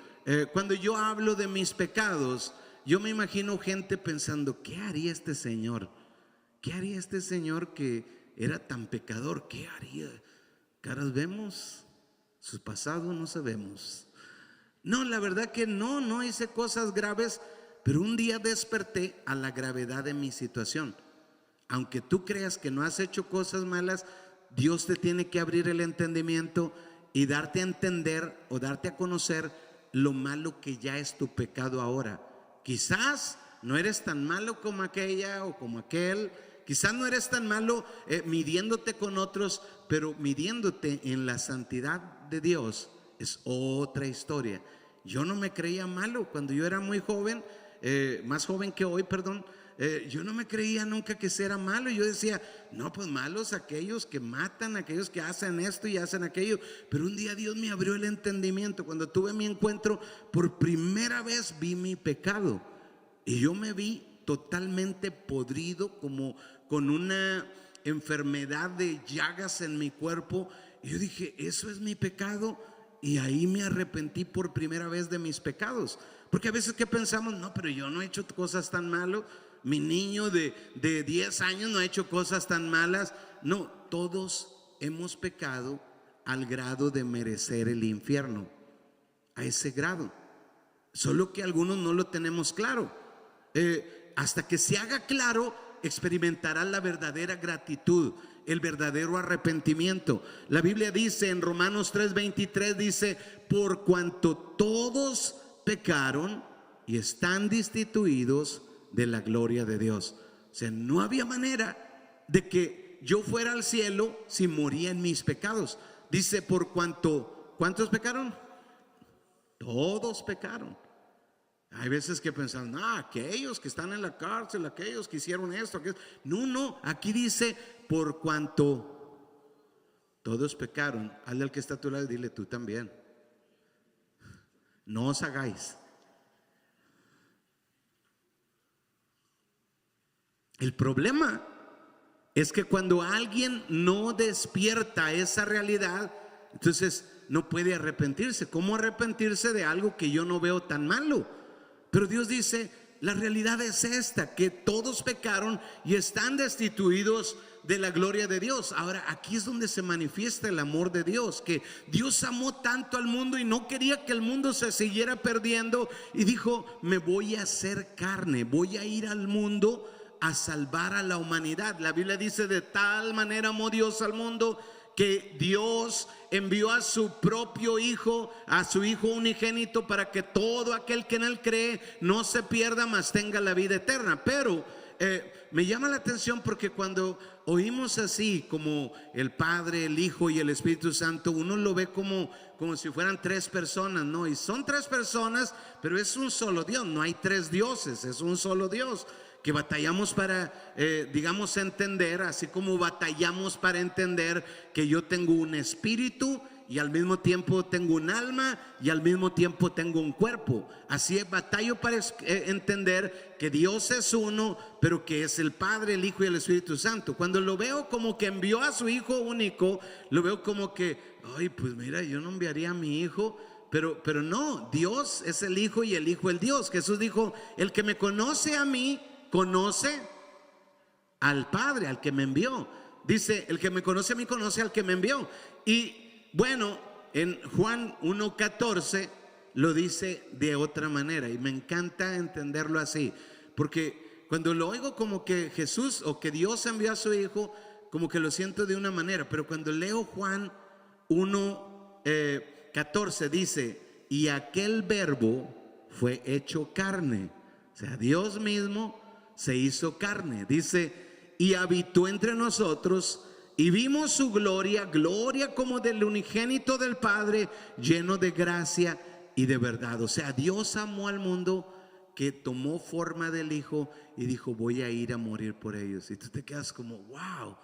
Cuando yo hablo de mis pecados, yo me imagino gente pensando, ¿qué haría este señor? ¿Qué haría este señor que era tan pecador? ¿Qué haría? Caras vemos, su pasado no sabemos. No, la verdad que no hice cosas graves, pero un día desperté a la gravedad de mi situación. Aunque tú creas que no has hecho cosas malas, Dios te tiene que abrir el entendimiento y darte a entender o darte a conocer lo malo que ya es tu pecado ahora. Quizás no eres tan malo como aquella o como aquel. Quizás no eres tan malo midiéndote con otros, pero midiéndote en la santidad de Dios es otra historia. Yo no me creía malo cuando yo era muy joven, más joven que hoy, perdón. Yo no me creía nunca que era malo. Yo decía, no, pues malos aquellos que matan, aquellos que hacen esto y hacen aquello. Pero un día Dios me abrió el entendimiento. Cuando tuve mi encuentro, por primera vez vi mi pecado, y yo me vi totalmente podrido, como con una enfermedad de llagas en mi cuerpo. Y yo dije, eso es mi pecado. Y ahí me arrepentí por primera vez de mis pecados. Porque a veces que pensamos, no, pero yo no he hecho cosas tan malas. Mi niño de 10 años no ha hecho cosas tan malas. No, todos hemos pecado al grado de merecer el infierno. A ese grado. Solo que algunos no lo tenemos claro. Hasta que se haga claro, experimentarás la verdadera gratitud. el verdadero arrepentimiento. La Biblia dice en Romanos 3:23, dice, por cuanto todos pecaron y están destituidos de la gloria de Dios. O sea, no había manera de que yo fuera al cielo si moría en mis pecados. Dice, por cuanto, ¿cuántos pecaron? Todos pecaron. Hay veces que pensan, aquellos que están en la cárcel, aquellos que hicieron esto, aquellos. No, aquí dice, por cuanto todos pecaron. Hazle al que está a tu lado y dile, tú también. No os hagáis. El problema es que cuando alguien no despierta esa realidad, entonces no puede arrepentirse. ¿Cómo arrepentirse de algo que yo no veo tan malo? Pero Dios dice, la realidad es esta, que todos pecaron y están destituidos de la gloria de Dios. Ahora, aquí es donde se manifiesta el amor de Dios, que Dios amó tanto al mundo y no quería que el mundo se siguiera perdiendo, y dijo, me voy a hacer carne, voy a ir al mundo a salvar a la humanidad. La Biblia dice, de tal manera amó Dios al mundo que Dios envió a su propio Hijo, a su Hijo unigénito, para que todo aquel que en Él cree no se pierda, mas tenga la vida eterna. Pero me llama la atención porque cuando oímos así como el Padre, el Hijo y el Espíritu Santo, uno lo ve como si fueran tres personas, ¿no? Y son tres personas, pero es un solo Dios. No hay tres dioses, es un solo Dios que batallamos para, digamos, entender, así como batallamos para entender que yo tengo un espíritu y al mismo tiempo tengo un alma y al mismo tiempo tengo un cuerpo. Así es, batallo para entender que Dios es uno, pero que es el Padre, el Hijo y el Espíritu Santo. Cuando lo veo como que envió a su Hijo único, lo veo como que, ay, pues mira, yo no enviaría a mi Hijo. Pero no, Dios es el Hijo y el Hijo el Dios. Jesús dijo, el que me conoce a mí, conoce al Padre, al que me envió. Dice, el que me conoce a mí, conoce al que me envió. Y bueno, en Juan 1:14 lo dice de otra manera, y me encanta entenderlo así, porque cuando lo oigo como que Jesús o que Dios envió a su Hijo, como que lo siento de una manera, pero cuando leo Juan 1:14 dice, y aquel verbo fue hecho carne. O sea, Dios mismo se hizo carne, dice, y habitó entre nosotros, y vimos su gloria, gloria como del unigénito del Padre, lleno de gracia y de verdad. O sea, Dios amó al mundo, que tomó forma del Hijo y dijo, voy a ir a morir por ellos. Y tú te quedas como, wow,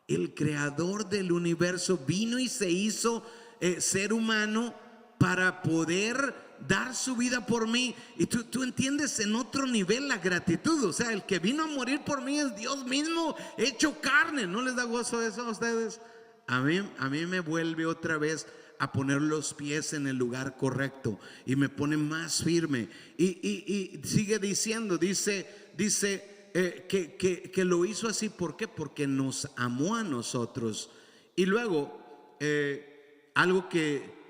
el creador del universo vino y se hizo ser humano para poder dar su vida por mí. Y tú entiendes en otro nivel la gratitud. O sea, el que vino a morir por mí es Dios mismo hecho carne. ¿No les da gozo eso a ustedes? A mí me vuelve otra vez a poner los pies en el lugar correcto y me pone más firme. Y sigue diciendo, dice que lo hizo así. ¿Por qué? Porque nos amó a nosotros. Y luego algo que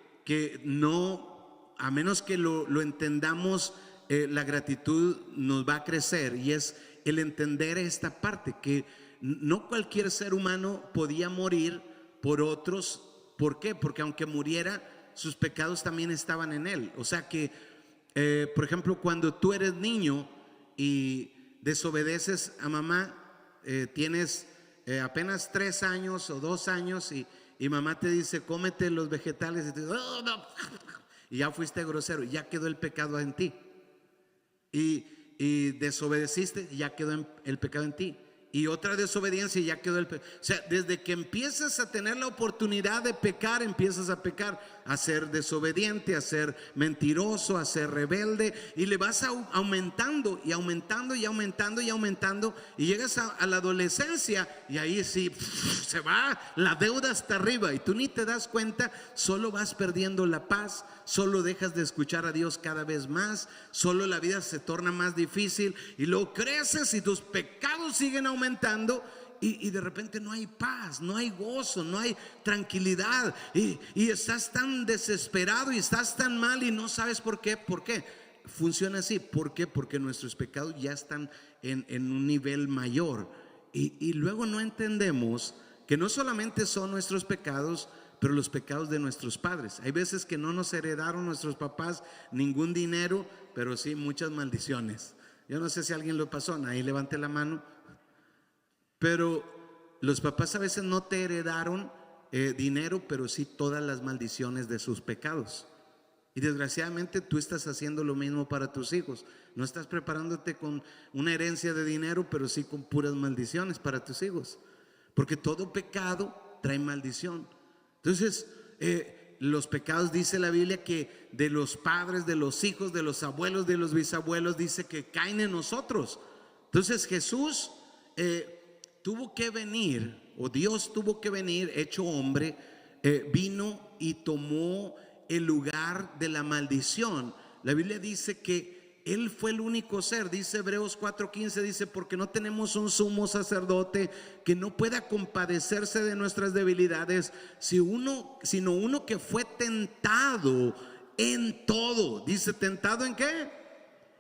no, a menos que lo entendamos, la gratitud nos va a crecer, y es el entender esta parte, que no cualquier ser humano podía morir por otros. ¿Por qué? Porque aunque muriera, sus pecados también estaban en él. O sea que, por ejemplo, cuando tú eres niño y desobedeces a mamá, tienes apenas 3 años o 2 años, y mamá te dice, cómete los vegetales, y te dice, oh, no. Y ya fuiste grosero, ya quedó el pecado en ti. Y desobedeciste, ya quedó el pecado en ti. Y otra desobediencia, y ya quedó el pecado. O sea, desde que empiezas a tener la oportunidad de pecar, empiezas a pecar, a ser desobediente, a ser mentiroso, a ser rebelde, y le vas aumentando y aumentando y aumentando y aumentando, y llegas a la adolescencia, y ahí sí se va la deuda hasta arriba, y tú ni te das cuenta. Solo vas perdiendo la paz, solo dejas de escuchar a Dios cada vez más, solo la vida se torna más difícil, y luego creces y tus pecados siguen aumentando, y de repente no hay paz, no hay gozo, no hay tranquilidad, y estás tan desesperado y estás tan mal y no sabes por qué. ¿Por qué funciona así? ¿Por qué? Porque nuestros pecados ya están en un nivel mayor, y luego no entendemos que no solamente son nuestros pecados, pero los pecados de nuestros padres. Hay veces que no nos heredaron nuestros papás ningún dinero, pero sí muchas maldiciones. Yo no sé si a alguien lo pasó, ahí levante la mano. Pero los papás a veces no te heredaron dinero, pero sí todas las maldiciones de sus pecados. Y desgraciadamente tú estás haciendo lo mismo para tus hijos. No estás preparándote con una herencia de dinero, pero sí con puras maldiciones para tus hijos. Porque todo pecado trae maldición. Entonces, los pecados, dice la Biblia, que de los padres, de los hijos, de los abuelos, de los bisabuelos, dice que caen en nosotros. Entonces Jesús tuvo que venir, o Dios tuvo que venir, hecho hombre, vino y tomó el lugar de la maldición. La Biblia dice que Él fue el único ser, dice Hebreos 4:15, dice, porque no tenemos un sumo sacerdote que no pueda compadecerse de nuestras debilidades, sino uno que fue tentado en todo. Dice, ¿tentado en qué?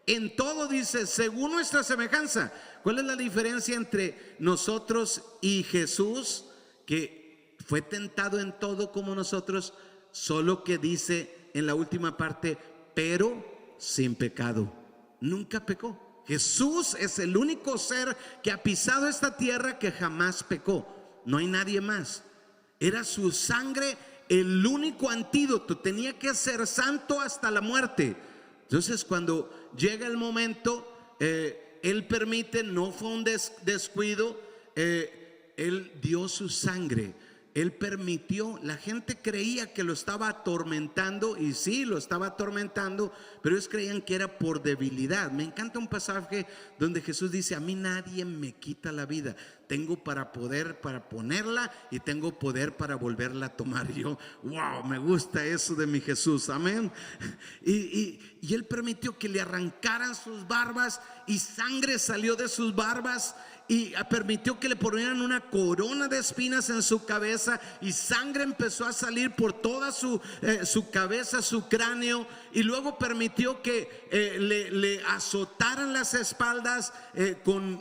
En todo, dice, según nuestra semejanza. ¿Cuál es la diferencia entre nosotros y Jesús? Que fue tentado en todo como nosotros, solo que dice en la última parte, pero sin pecado. Nunca pecó. Jesús es el único ser que ha pisado esta tierra que jamás pecó. No hay nadie más. Era su sangre el único antídoto. Tenía que ser santo hasta la muerte. Entonces, cuando llega el momento, Él permite, no fue un descuido, Él dio su sangre. Él permitió, la gente creía que lo estaba atormentando, y sí, lo estaba atormentando, pero ellos creían que era por debilidad. Me encanta un pasaje donde Jesús dice, a mí nadie me quita la vida, tengo para ponerla, y tengo poder para volverla a tomar. Y yo, wow, me gusta eso de mi Jesús, amén. Y Él permitió que le arrancaran sus barbas, y sangre salió de sus barbas, y permitió que le ponieran una corona de espinas en su cabeza, y sangre empezó a salir por toda su cabeza, su cráneo, y luego permitió que le azotaran las espaldas con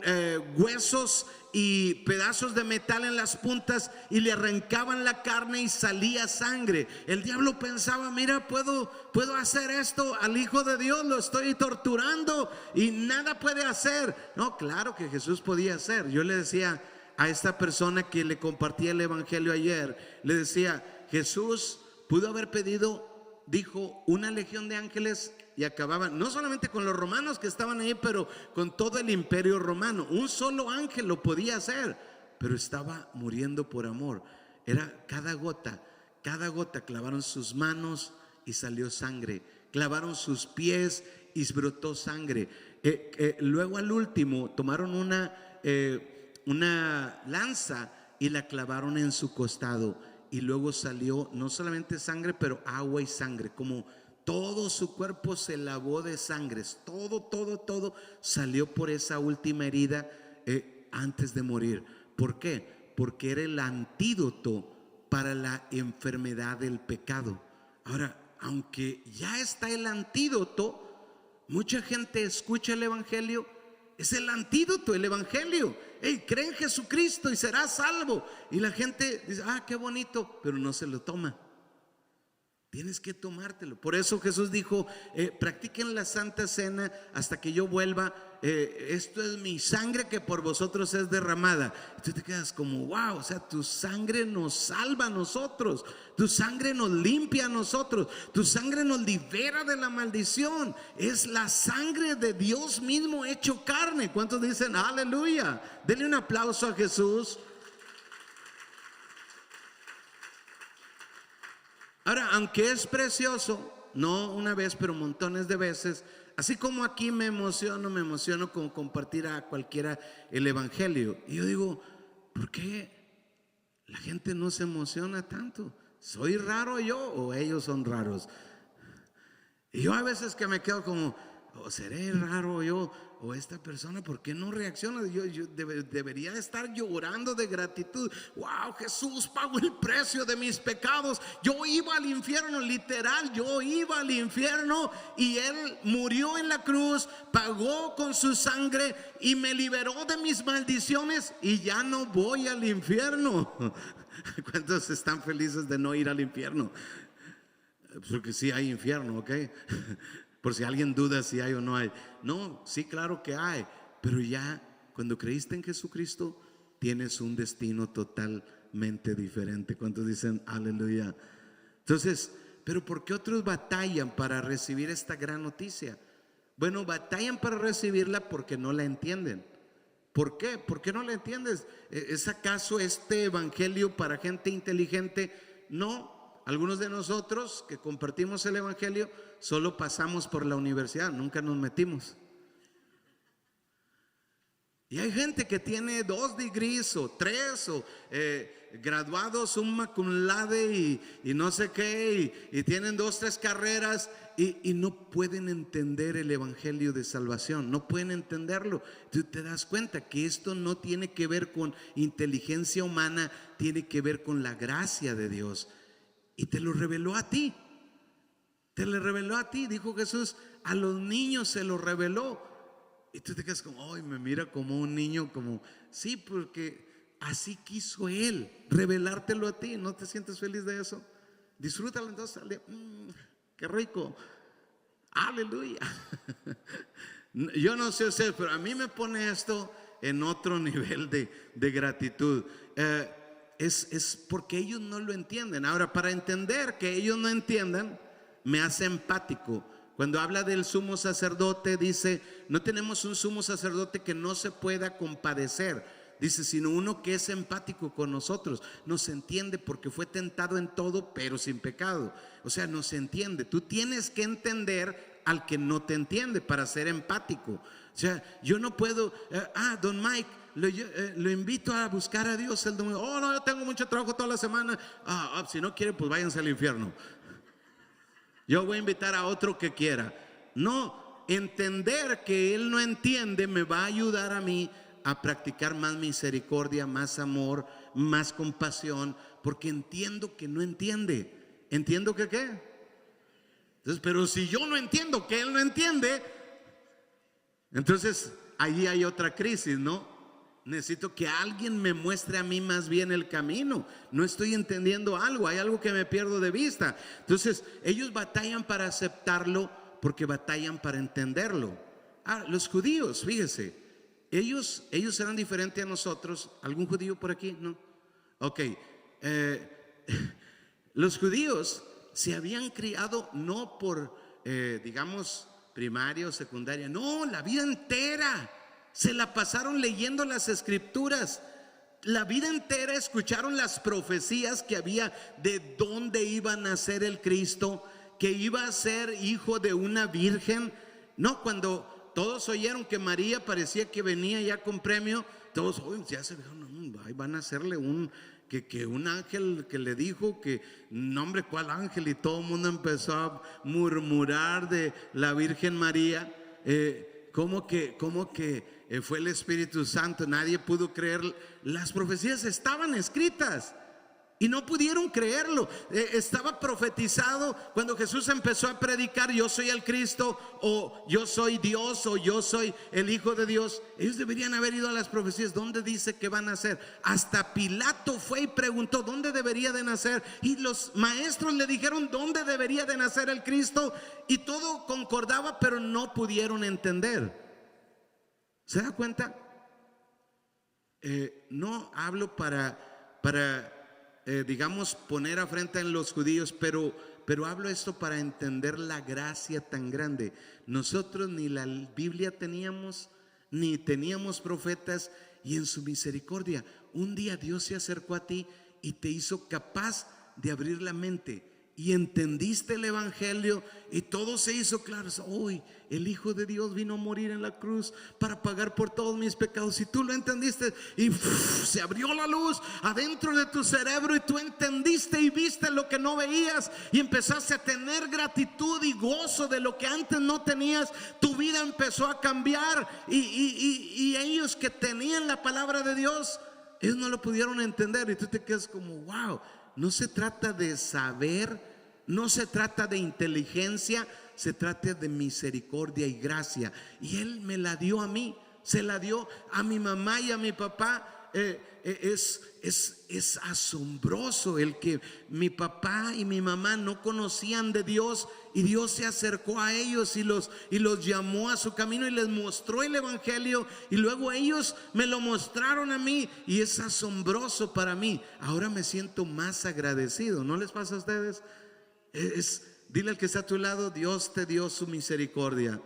huesos y pedazos de metal en las puntas, y le arrancaban la carne y salía sangre. El diablo pensaba, mira, puedo hacer esto al Hijo de Dios, lo estoy torturando y nada puede hacer. No, claro que Jesús podía hacer. Yo le decía a esta persona que le compartía el evangelio ayer, le decía, Jesús pudo haber pedido, dijo, una legión de ángeles, y acababan no solamente con los romanos que estaban ahí, pero con todo el imperio romano. Un solo ángel lo podía hacer, pero estaba muriendo por amor. Era cada gota, clavaron sus manos y salió sangre, clavaron sus pies y brotó sangre. Luego al último tomaron una lanza y la clavaron en su costado, y luego salió no solamente sangre, pero agua y sangre, como todo su cuerpo se lavó de sangre. Todo salió por esa última herida antes de morir. ¿Por qué? Porque era el antídoto para la enfermedad del pecado. Ahora, aunque ya está el antídoto, mucha gente escucha el evangelio. Es el antídoto, el evangelio. Hey, cree en Jesucristo y serás salvo. Y la gente dice, qué bonito, pero no se lo toma. Tienes que tomártelo. Por eso Jesús dijo, practiquen la Santa Cena hasta que yo vuelva. Esto es mi sangre que por vosotros es derramada. Y tú te quedas como, wow, o sea, tu sangre nos salva a nosotros, tu sangre nos limpia a nosotros, tu sangre nos libera de la maldición. Es la sangre de Dios mismo hecho carne. ¿Cuántos dicen aleluya? Denle un aplauso a Jesús. Ahora, aunque es precioso, no una vez, pero montones de veces, así como aquí me emociono con compartir a cualquiera el evangelio. Y yo digo, ¿por qué la gente no se emociona tanto? ¿Soy raro yo o ellos son raros? Y yo a veces que me quedo como, o seré raro yo, o esta persona, ¿por qué no reacciona? Yo debería estar llorando de gratitud. Wow, Jesús pagó el precio de mis pecados. Yo iba al infierno, literal, yo iba al infierno y Él murió en la cruz, pagó con su sangre y me liberó de mis maldiciones y ya no voy al infierno. ¿Cuántos están felices de no ir al infierno? Porque sí hay infierno, ¿ok? Por si alguien duda si hay o no hay. No, sí, claro que hay. Pero ya cuando creíste en Jesucristo, tienes un destino totalmente diferente. ¿Cuántos dicen aleluya? Entonces, ¿pero por qué otros batallan para recibir esta gran noticia? Bueno, batallan para recibirla porque no la entienden. ¿Por qué? ¿Por qué no la entiendes? ¿Es acaso este evangelio para gente inteligente? No. Algunos de nosotros que compartimos el evangelio solo pasamos por la universidad, nunca nos metimos. Y hay gente que tiene 2 degrees o 3 o graduados summa cum laude y no sé qué, y tienen 2, 3 carreras y no pueden entender el evangelio de salvación, no pueden entenderlo. Tú te das cuenta que esto no tiene que ver con inteligencia humana, tiene que ver con la gracia de Dios. Y te lo reveló a ti. Te lo reveló a ti, dijo Jesús. A los niños se lo reveló. Y tú te quedas como, ay, me mira como un niño, como, sí, porque así quiso Él revelártelo a ti. ¿No te sientes feliz de eso? Disfrútalo entonces. Qué rico. Aleluya. Yo no sé usted, pero a mí me pone esto en otro nivel de gratitud. Es porque ellos no lo entienden. Ahora, para entender que ellos no entiendan, me hace empático. Cuando habla del sumo sacerdote, dice, no tenemos un sumo sacerdote que no se pueda compadecer, dice, sino uno que es empático con nosotros, nos entiende porque fue tentado en todo, pero sin pecado. O sea, nos entiende. Tú tienes que entender al que no te entiende para ser empático. O sea, yo no puedo, don Mike, lo invito a buscar a Dios el domingo. Oh, no, yo tengo mucho trabajo toda la semana. Si no quiere, pues váyanse al infierno. Yo voy a invitar a otro que quiera. No, entender que Él no entiende me va a ayudar a mí a practicar más misericordia, más amor, más compasión, porque entiendo que no entiende. ¿Entiendo que qué? Entonces, pero si yo no entiendo que Él no entiende, entonces allí hay otra crisis, ¿no? Necesito que alguien me muestre a mí más bien el camino. No estoy entendiendo algo, hay algo que me pierdo de vista. Entonces ellos batallan para aceptarlo porque batallan para entenderlo. Los judíos, fíjese, ellos eran diferentes a nosotros. ¿Algún judío por aquí? No. Ok. Los judíos se habían criado no por digamos primaria o secundaria, no, la vida entera se la pasaron leyendo las escrituras. La vida entera escucharon las profecías que había de dónde iba a nacer el Cristo, que iba a ser hijo de una virgen. No, cuando todos oyeron que María parecía que venía ya con premio, todos ya se dijeron, ahí van a hacerle un ángel que le dijo que, no hombre, ¿cuál ángel? Y todo el mundo empezó a murmurar de la Virgen María. ¿Cómo que fue el Espíritu Santo? Nadie pudo creer. Las profecías estaban escritas y no pudieron creerlo. Estaba profetizado cuando Jesús empezó a predicar, yo soy el Cristo, o yo soy Dios, o yo soy el Hijo de Dios. Ellos deberían haber ido a las profecías. ¿Dónde dice que van a nacer? Hasta Pilato fue y preguntó dónde debería de nacer, y los maestros le dijeron dónde debería de nacer el Cristo, y todo concordaba, pero no pudieron entender. ¿Se da cuenta? No hablo para digamos poner afrenta en los judíos, pero hablo esto para entender la gracia tan grande. Nosotros ni la Biblia teníamos, ni teníamos profetas, y en su misericordia un día Dios se acercó a ti y te hizo capaz de abrir la mente y entendiste el evangelio y todo se hizo claro. Hoy el Hijo de Dios vino a morir en la cruz para pagar por todos mis pecados, y tú lo entendiste y se abrió la luz adentro de tu cerebro y tú entendiste y viste lo que no veías y empezaste a tener gratitud y gozo de lo que antes no tenías. Tu vida empezó a cambiar y ellos que tenían la palabra de Dios, ellos no lo pudieron entender y tú te quedas como wow. No se trata de saber, no se trata de inteligencia, se trata de misericordia y gracia. Y Él me la dio a mí, se la dio a mi mamá y a mi papá. Es asombroso el que mi papá y mi mamá no conocían de Dios y Dios se acercó a ellos y los llamó a su camino y les mostró el evangelio, y luego ellos me lo mostraron a mí, y es asombroso para mí. Ahora me siento más agradecido. ¿No les pasa a ustedes? Dile al que está a tu lado: Dios te dio su misericordia.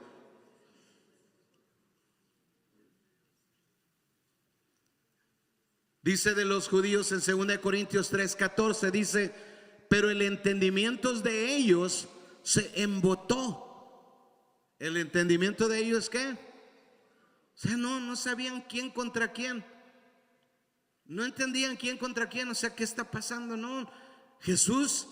Dice de los judíos en 2 Corintios 3:14, dice: pero el entendimiento de ellos se embotó. ¿El entendimiento de ellos qué? O sea, no sabían quién contra quién. No entendían quién contra quién. O sea, ¿qué está pasando? No, Jesús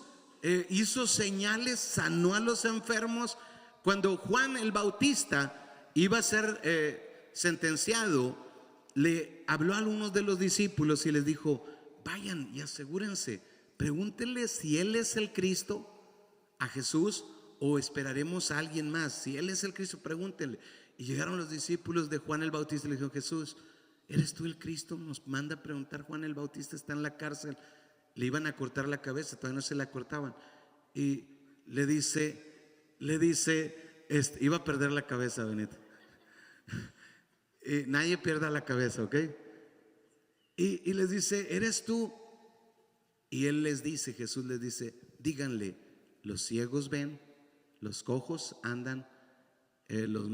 hizo señales, sanó a los enfermos. Cuando Juan el Bautista iba a ser sentenciado, le habló a algunos de los discípulos y les dijo: vayan y asegúrense, pregúntenle si Él es el Cristo, a Jesús, o esperaremos a alguien más. Si Él es el Cristo, pregúntenle. Y llegaron los discípulos de Juan el Bautista y le dijeron: Jesús, ¿eres tú el Cristo? Nos manda a preguntar. Juan el Bautista está en la cárcel. Le iban a cortar la cabeza, todavía no se la cortaban. Y le dice, iba a perder la cabeza, Benito. Nadie pierda la cabeza, ¿ok? Y les dice: ¿eres tú? Y él les dice, Jesús les dice: díganle, los ciegos ven, los cojos andan, los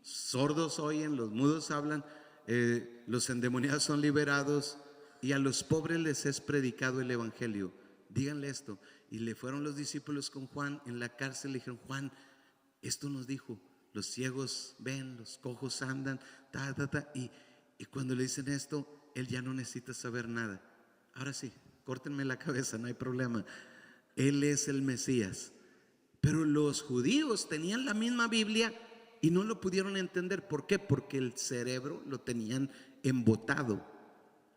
sordos oyen, los mudos hablan, los endemoniados son liberados, y a los pobres les es predicado el evangelio. Díganle esto. Y le fueron los discípulos con Juan en la cárcel, le dijeron: Juan, esto nos dijo, los ciegos ven, los cojos andan, y cuando le dicen esto, él ya no necesita saber nada. Ahora sí, córtenme la cabeza, no hay problema. Él es el Mesías. Pero los judíos tenían la misma Biblia y no lo pudieron entender. ¿Por qué? Porque el cerebro lo tenían embotado.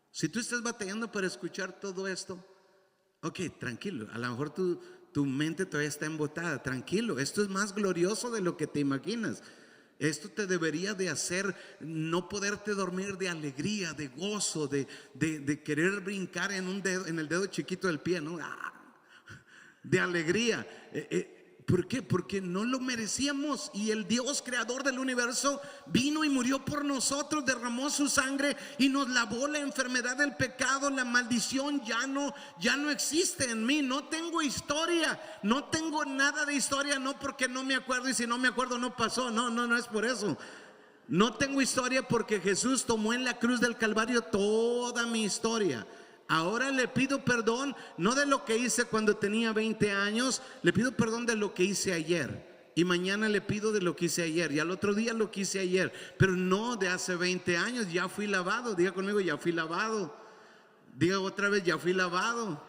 Si tú estás batallando para escuchar todo esto, ok, tranquilo, a lo mejor tu mente todavía está embotada. Tranquilo, esto es más glorioso de lo que te imaginas. Esto te debería de hacer no poderte dormir de alegría, de gozo, de querer brincar en el dedo chiquito del pie, ¿no? De alegría. ¿Por qué? Porque no lo merecíamos, y el Dios creador del universo vino y murió por nosotros, derramó su sangre y nos lavó la enfermedad del pecado. La maldición ya no existe en mí. No tengo historia, no tengo nada de historia, no porque no me acuerdo, y si no me acuerdo no pasó. No es por eso. No tengo historia porque Jesús tomó en la cruz del Calvario toda mi historia. Ahora le pido perdón, no de lo que hice cuando tenía 20 años, le pido perdón de lo que hice ayer. Y mañana le pido de lo que hice ayer, y al otro día lo que hice ayer, pero no de hace 20 años. Ya fui lavado. Diga conmigo: ya fui lavado. Diga otra vez: ya fui lavado.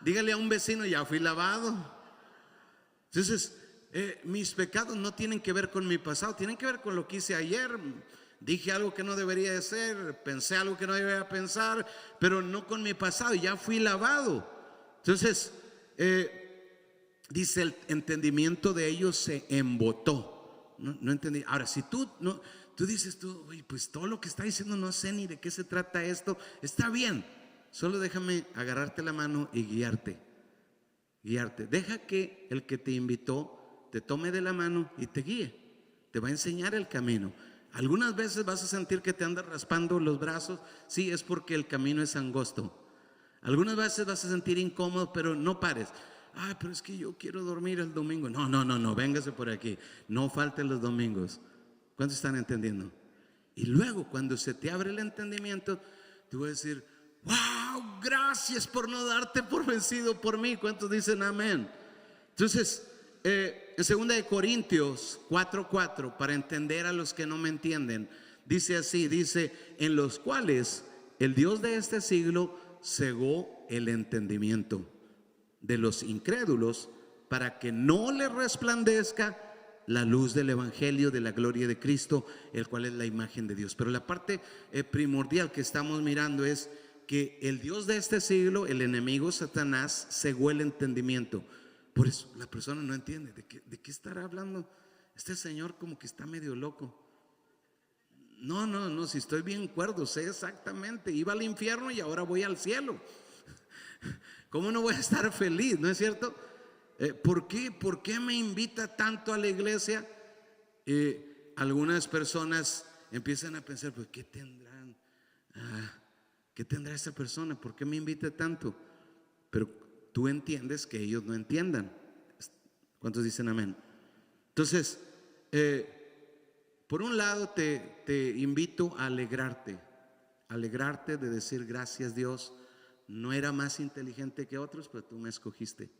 Dígale a un vecino: ya fui lavado. Entonces, mis pecados no tienen que ver con mi pasado, tienen que ver con lo que hice ayer. Dije algo que no debería de ser, pensé algo que no debería pensar, pero no con mi pasado. Ya fui lavado. Entonces, dice: el entendimiento de ellos se embotó. No entendí. Ahora, si tú dices, oye, pues todo lo que está diciendo no sé ni de qué se trata esto, está bien, solo déjame agarrarte la mano y guiarte. Deja que el que te invitó te tome de la mano y te guíe. Te va a enseñar el camino. Algunas veces vas a sentir que te andas raspando los brazos. Sí, es porque el camino es angosto. Algunas veces vas a sentir incómodo, pero no pares. Pero es que yo quiero dormir el domingo. No, véngase por aquí. No falte los domingos. ¿Cuántos están entendiendo? Y luego, cuando se te abre el entendimiento, tú vas a decir: wow, gracias por no darte por vencido por mí. ¿Cuántos dicen amén? Entonces, en 2 Corintios 4:4, para entender a los que no me entienden, dice así, dice, en los cuales el Dios de este siglo cegó el entendimiento de los incrédulos para que no les resplandezca la luz del evangelio de la gloria de Cristo, el cual es la imagen de Dios. Pero la parte primordial que estamos mirando es que el Dios de este siglo, el enemigo Satanás, cegó el entendimiento. Por eso la persona no entiende de qué estará hablando este señor, como que está medio loco. No, si estoy bien cuerdo, sé exactamente, iba al infierno y ahora voy al cielo. ¿Cómo no voy a estar feliz? ¿No es cierto? ¿Por qué me invita tanto a la iglesia? Algunas personas empiezan a pensar, pues ¿qué tendrán? ¿Qué tendrá esta persona? ¿Por qué me invita tanto? Pero tú entiendes que ellos no entiendan. ¿Cuántos dicen amén? Entonces, por un lado te invito a alegrarte de decir gracias Dios, no era más inteligente que otros, pero tú me escogiste.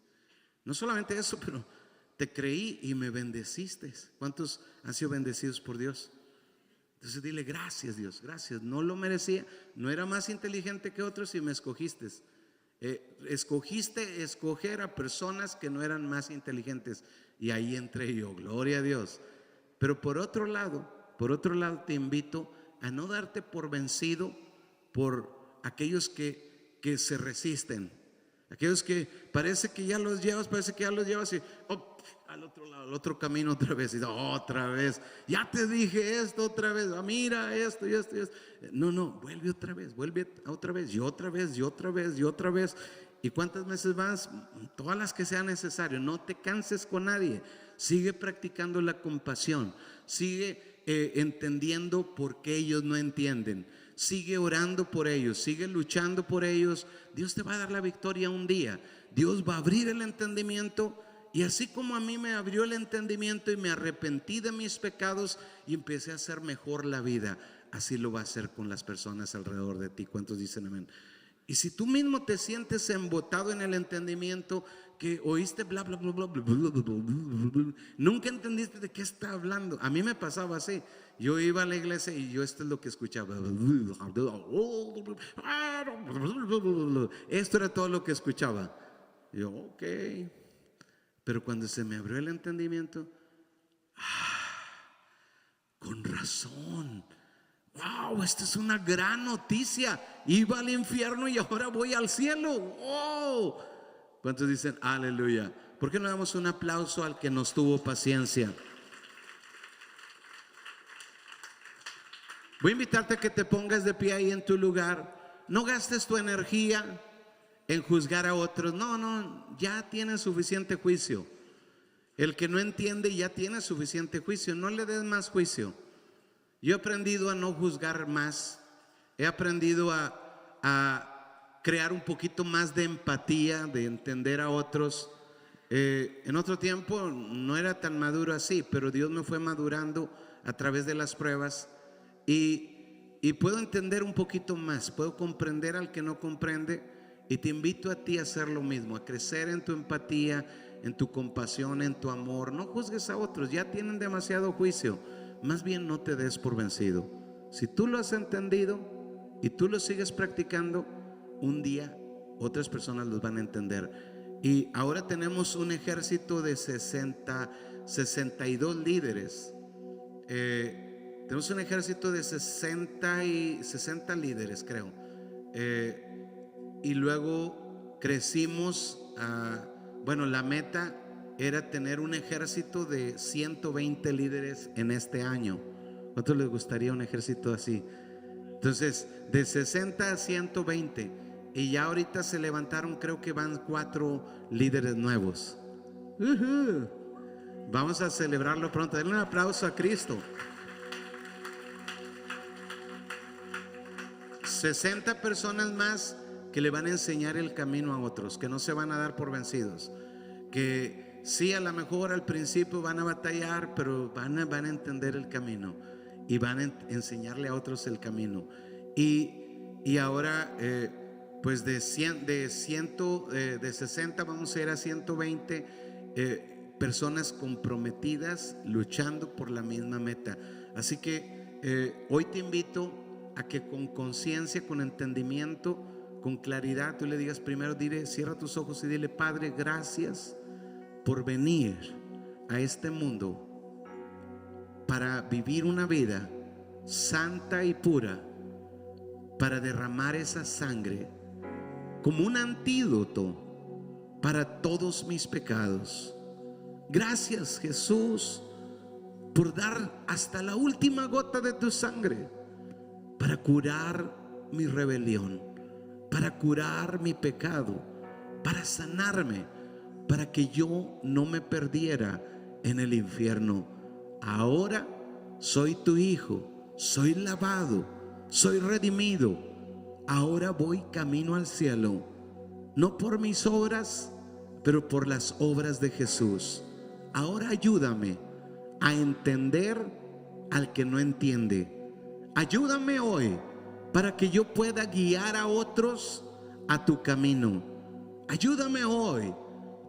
No solamente eso, pero te creí y me bendeciste. ¿Cuántos han sido bendecidos por Dios? Entonces dile gracias Dios, gracias, no lo merecía, no era más inteligente que otros y me escogiste. Escogiste escoger a personas que no eran más inteligentes y ahí entré yo, gloria a Dios. Pero por otro lado te invito a no darte por vencido por aquellos que se resisten, aquellos que parece que ya los llevas y al otro lado, al otro camino otra vez, y otra vez, ya te dije esto otra vez, mira esto y esto y esto. No, vuelve otra vez, y otra vez. ¿Y cuántas veces vas? Todas las que sea necesario. No te canses con nadie. Sigue practicando la compasión. Sigue entendiendo por qué ellos no entienden. Sigue orando por ellos. Sigue luchando por ellos. Dios te va a dar la victoria un día. Dios va a abrir el entendimiento. Y así como a mí me abrió el entendimiento y me arrepentí de mis pecados y empecé a hacer mejor la vida, así lo va a hacer con las personas alrededor de ti. ¿Cuántos dicen amén? Y si tú mismo te sientes embotado en el entendimiento, que oíste bla bla bla bla bla bla bla bla, nunca entendiste de qué está hablando. A mí me pasaba así. Yo iba a la iglesia y yo esto es lo que escuchaba. Esto era todo lo que escuchaba. Yo, ok. Pero cuando se me abrió el entendimiento, con razón. Wow, esta es una gran noticia. Iba al infierno y ahora voy al cielo. Wow. ¿Cuántos dicen aleluya? ¿Por qué no damos un aplauso al que nos tuvo paciencia? Voy a invitarte a que te pongas de pie ahí en tu lugar. No gastes tu energía en juzgar a otros. No, ya tienes suficiente juicio. El que no entiende ya tiene suficiente juicio. No le des más juicio. Yo he aprendido a no juzgar más. He aprendido a crear un poquito más de empatía, de entender a otros. En otro tiempo no era tan maduro así, pero Dios me fue madurando a través de las pruebas y puedo entender un poquito más, puedo comprender al que no comprende, y te invito a ti a hacer lo mismo, a crecer en tu empatía, en tu compasión, en tu amor. No juzgues a otros, ya tienen demasiado juicio. Más bien no te des por vencido. Si tú lo has entendido y tú lo sigues practicando, un día otras personas los van a entender. Y ahora tenemos un ejército de 62 líderes. Tenemos un ejército de 60 líderes, creo. Y luego crecimos bueno, la meta era tener un ejército de 120 líderes en este año. ¿Cuántos les gustaría un ejército así? Entonces, de 60 a 120. Y ya ahorita se levantaron, creo que van 4 líderes nuevos. Vamos a celebrarlo pronto. Denle un aplauso a Cristo. 60 personas más que le van a enseñar el camino a otros, que no se van a dar por vencidos, que sí, a lo mejor al principio van a batallar, pero van a entender el camino y van a enseñarle a otros el camino. Y ahora pues de 60 vamos a ir a 120, personas comprometidas luchando por la misma meta. Así que hoy te invito a que con conciencia, con entendimiento, con claridad, tú le digas primero, cierra tus ojos y dile: Padre, gracias por venir a este mundo para vivir una vida santa y pura, para derramar esa sangre como un antídoto para todos mis pecados. Gracias, Jesús, por dar hasta la última gota de tu sangre para curar mi rebelión, para curar mi pecado, para sanarme, para que yo no me perdiera en el infierno. Ahora soy tu hijo, soy lavado, soy redimido. Ahora voy camino al cielo, no por mis obras, pero por las obras de Jesús. Ahora ayúdame a entender al que no entiende. Ayúdame hoy para que yo pueda guiar a otros a tu camino. Ayúdame hoy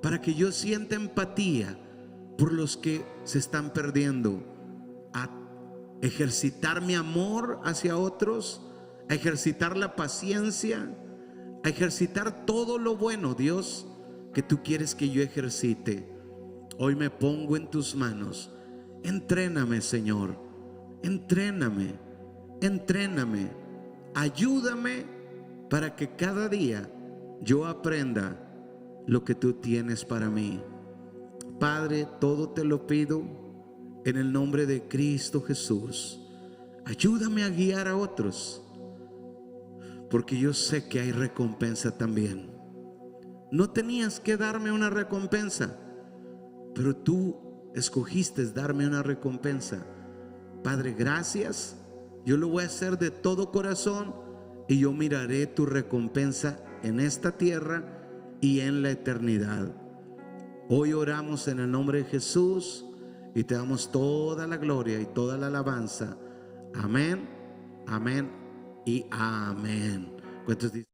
para que yo sienta empatía por los que se están perdiendo, a ejercitar mi amor hacia otros, a ejercitar la paciencia, a ejercitar todo lo bueno, Dios, que tú quieres que yo ejercite. Hoy me pongo en tus manos. Entréname, Señor, entréname, entréname. Ayúdame para que cada día yo aprenda lo que tú tienes para mí. Padre, todo te lo pido en el nombre de Cristo Jesús. Ayúdame a guiar a otros, porque yo sé que hay recompensa también. No tenías que darme una recompensa, pero tú escogiste darme una recompensa. Padre, gracias. Yo lo voy a hacer de todo corazón y yo miraré tu recompensa en esta tierra y en la eternidad. Hoy oramos en el nombre de Jesús y te damos toda la gloria y toda la alabanza. Amén, amén y amén. ¿Cuántos dicen?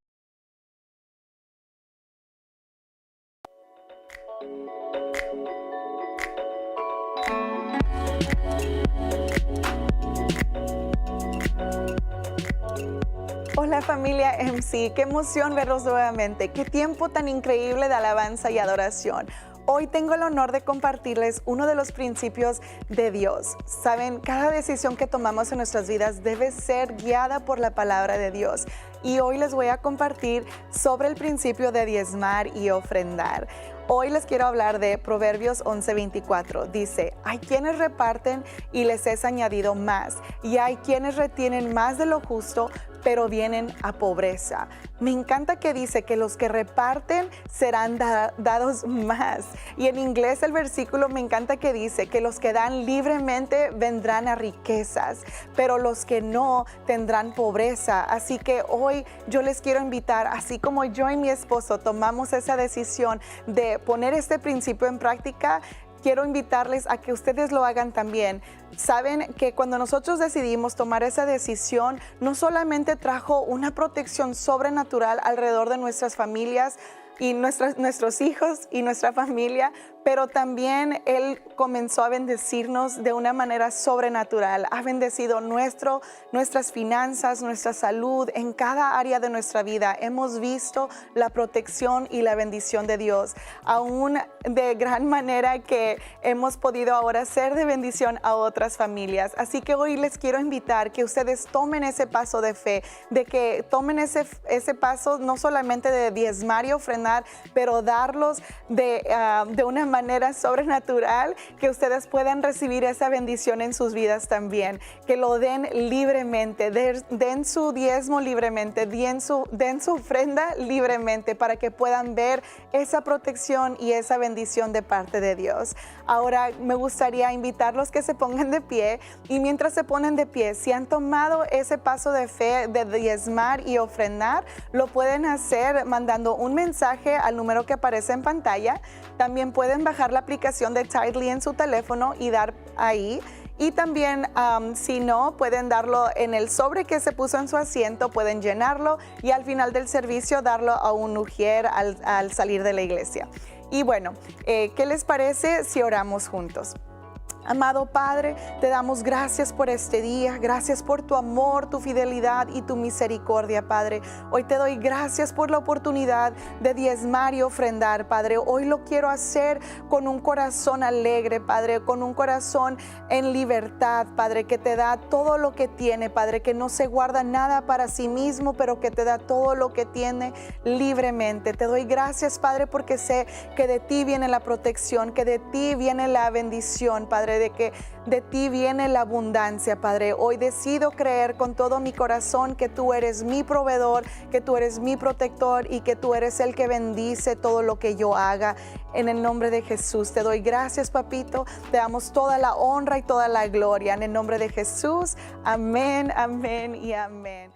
Hola familia MC, qué emoción verlos nuevamente, qué tiempo tan increíble de alabanza y adoración. Hoy tengo el honor de compartirles uno de los principios de Dios. Saben, cada decisión que tomamos en nuestras vidas debe ser guiada por la palabra de Dios. Y hoy les voy a compartir sobre el principio de diezmar y ofrendar. Hoy les quiero hablar de Proverbios 11:24. Dice: hay quienes reparten y les es añadido más, y hay quienes retienen más de lo justo, pero vienen a pobreza. Me encanta que dice que los que reparten serán dados más. Y en inglés el versículo me encanta que dice que los que dan libremente vendrán a riquezas, pero los que no tendrán pobreza. Así que hoy yo les quiero invitar, así como yo y mi esposo tomamos esa decisión de poner este principio en práctica, quiero invitarles a que ustedes lo hagan también. Saben que cuando nosotros decidimos tomar esa decisión, no solamente trajo una protección sobrenatural alrededor de nuestras familias y nuestros hijos y nuestra familia, pero también Él comenzó a bendecirnos de una manera sobrenatural. Ha bendecido nuestras finanzas, nuestra salud, en cada área de nuestra vida. Hemos visto la protección y la bendición de Dios, aún de gran manera que hemos podido ahora ser de bendición a otras familias. Así que hoy les quiero invitar que ustedes tomen ese paso de fe, de que tomen ese paso no solamente de diezmar y ofrendar, pero darlos de una manera sobrenatural, que ustedes puedan recibir esa bendición en sus vidas también, que lo den libremente, den su diezmo libremente, den su ofrenda libremente, para que puedan ver esa protección y esa bendición de parte de Dios. Ahora me gustaría invitarlos que se pongan de pie, y mientras se ponen de pie, si han tomado ese paso de fe de diezmar y ofrendar, lo pueden hacer mandando un mensaje al número que aparece en pantalla. También pueden bajar la aplicación de Tidely en su teléfono y dar ahí. Y también, si no, pueden darlo en el sobre que se puso en su asiento, pueden llenarlo y al final del servicio darlo a un ujier al salir de la iglesia. Y bueno, ¿qué les parece si oramos juntos? Amado Padre, te damos gracias por este día, gracias por tu amor, tu fidelidad y tu misericordia, Padre. Hoy te doy gracias por la oportunidad de diezmar y ofrendar, Padre. Hoy lo quiero hacer con un corazón alegre, Padre, con un corazón en libertad, Padre, que te da todo lo que tiene, Padre, que no se guarda nada para sí mismo, pero que te da todo lo que tiene libremente. Te doy gracias, Padre, porque sé que de ti viene la protección, que de ti viene la bendición, Padre, de que de ti viene la abundancia, Padre. Hoy decido creer con todo mi corazón que tú eres mi proveedor, que tú eres mi protector y que tú eres el que bendice todo lo que yo haga. En el nombre de Jesús te doy gracias, papito. Te damos toda la honra y toda la gloria. En el nombre de Jesús, amén, amén y amén.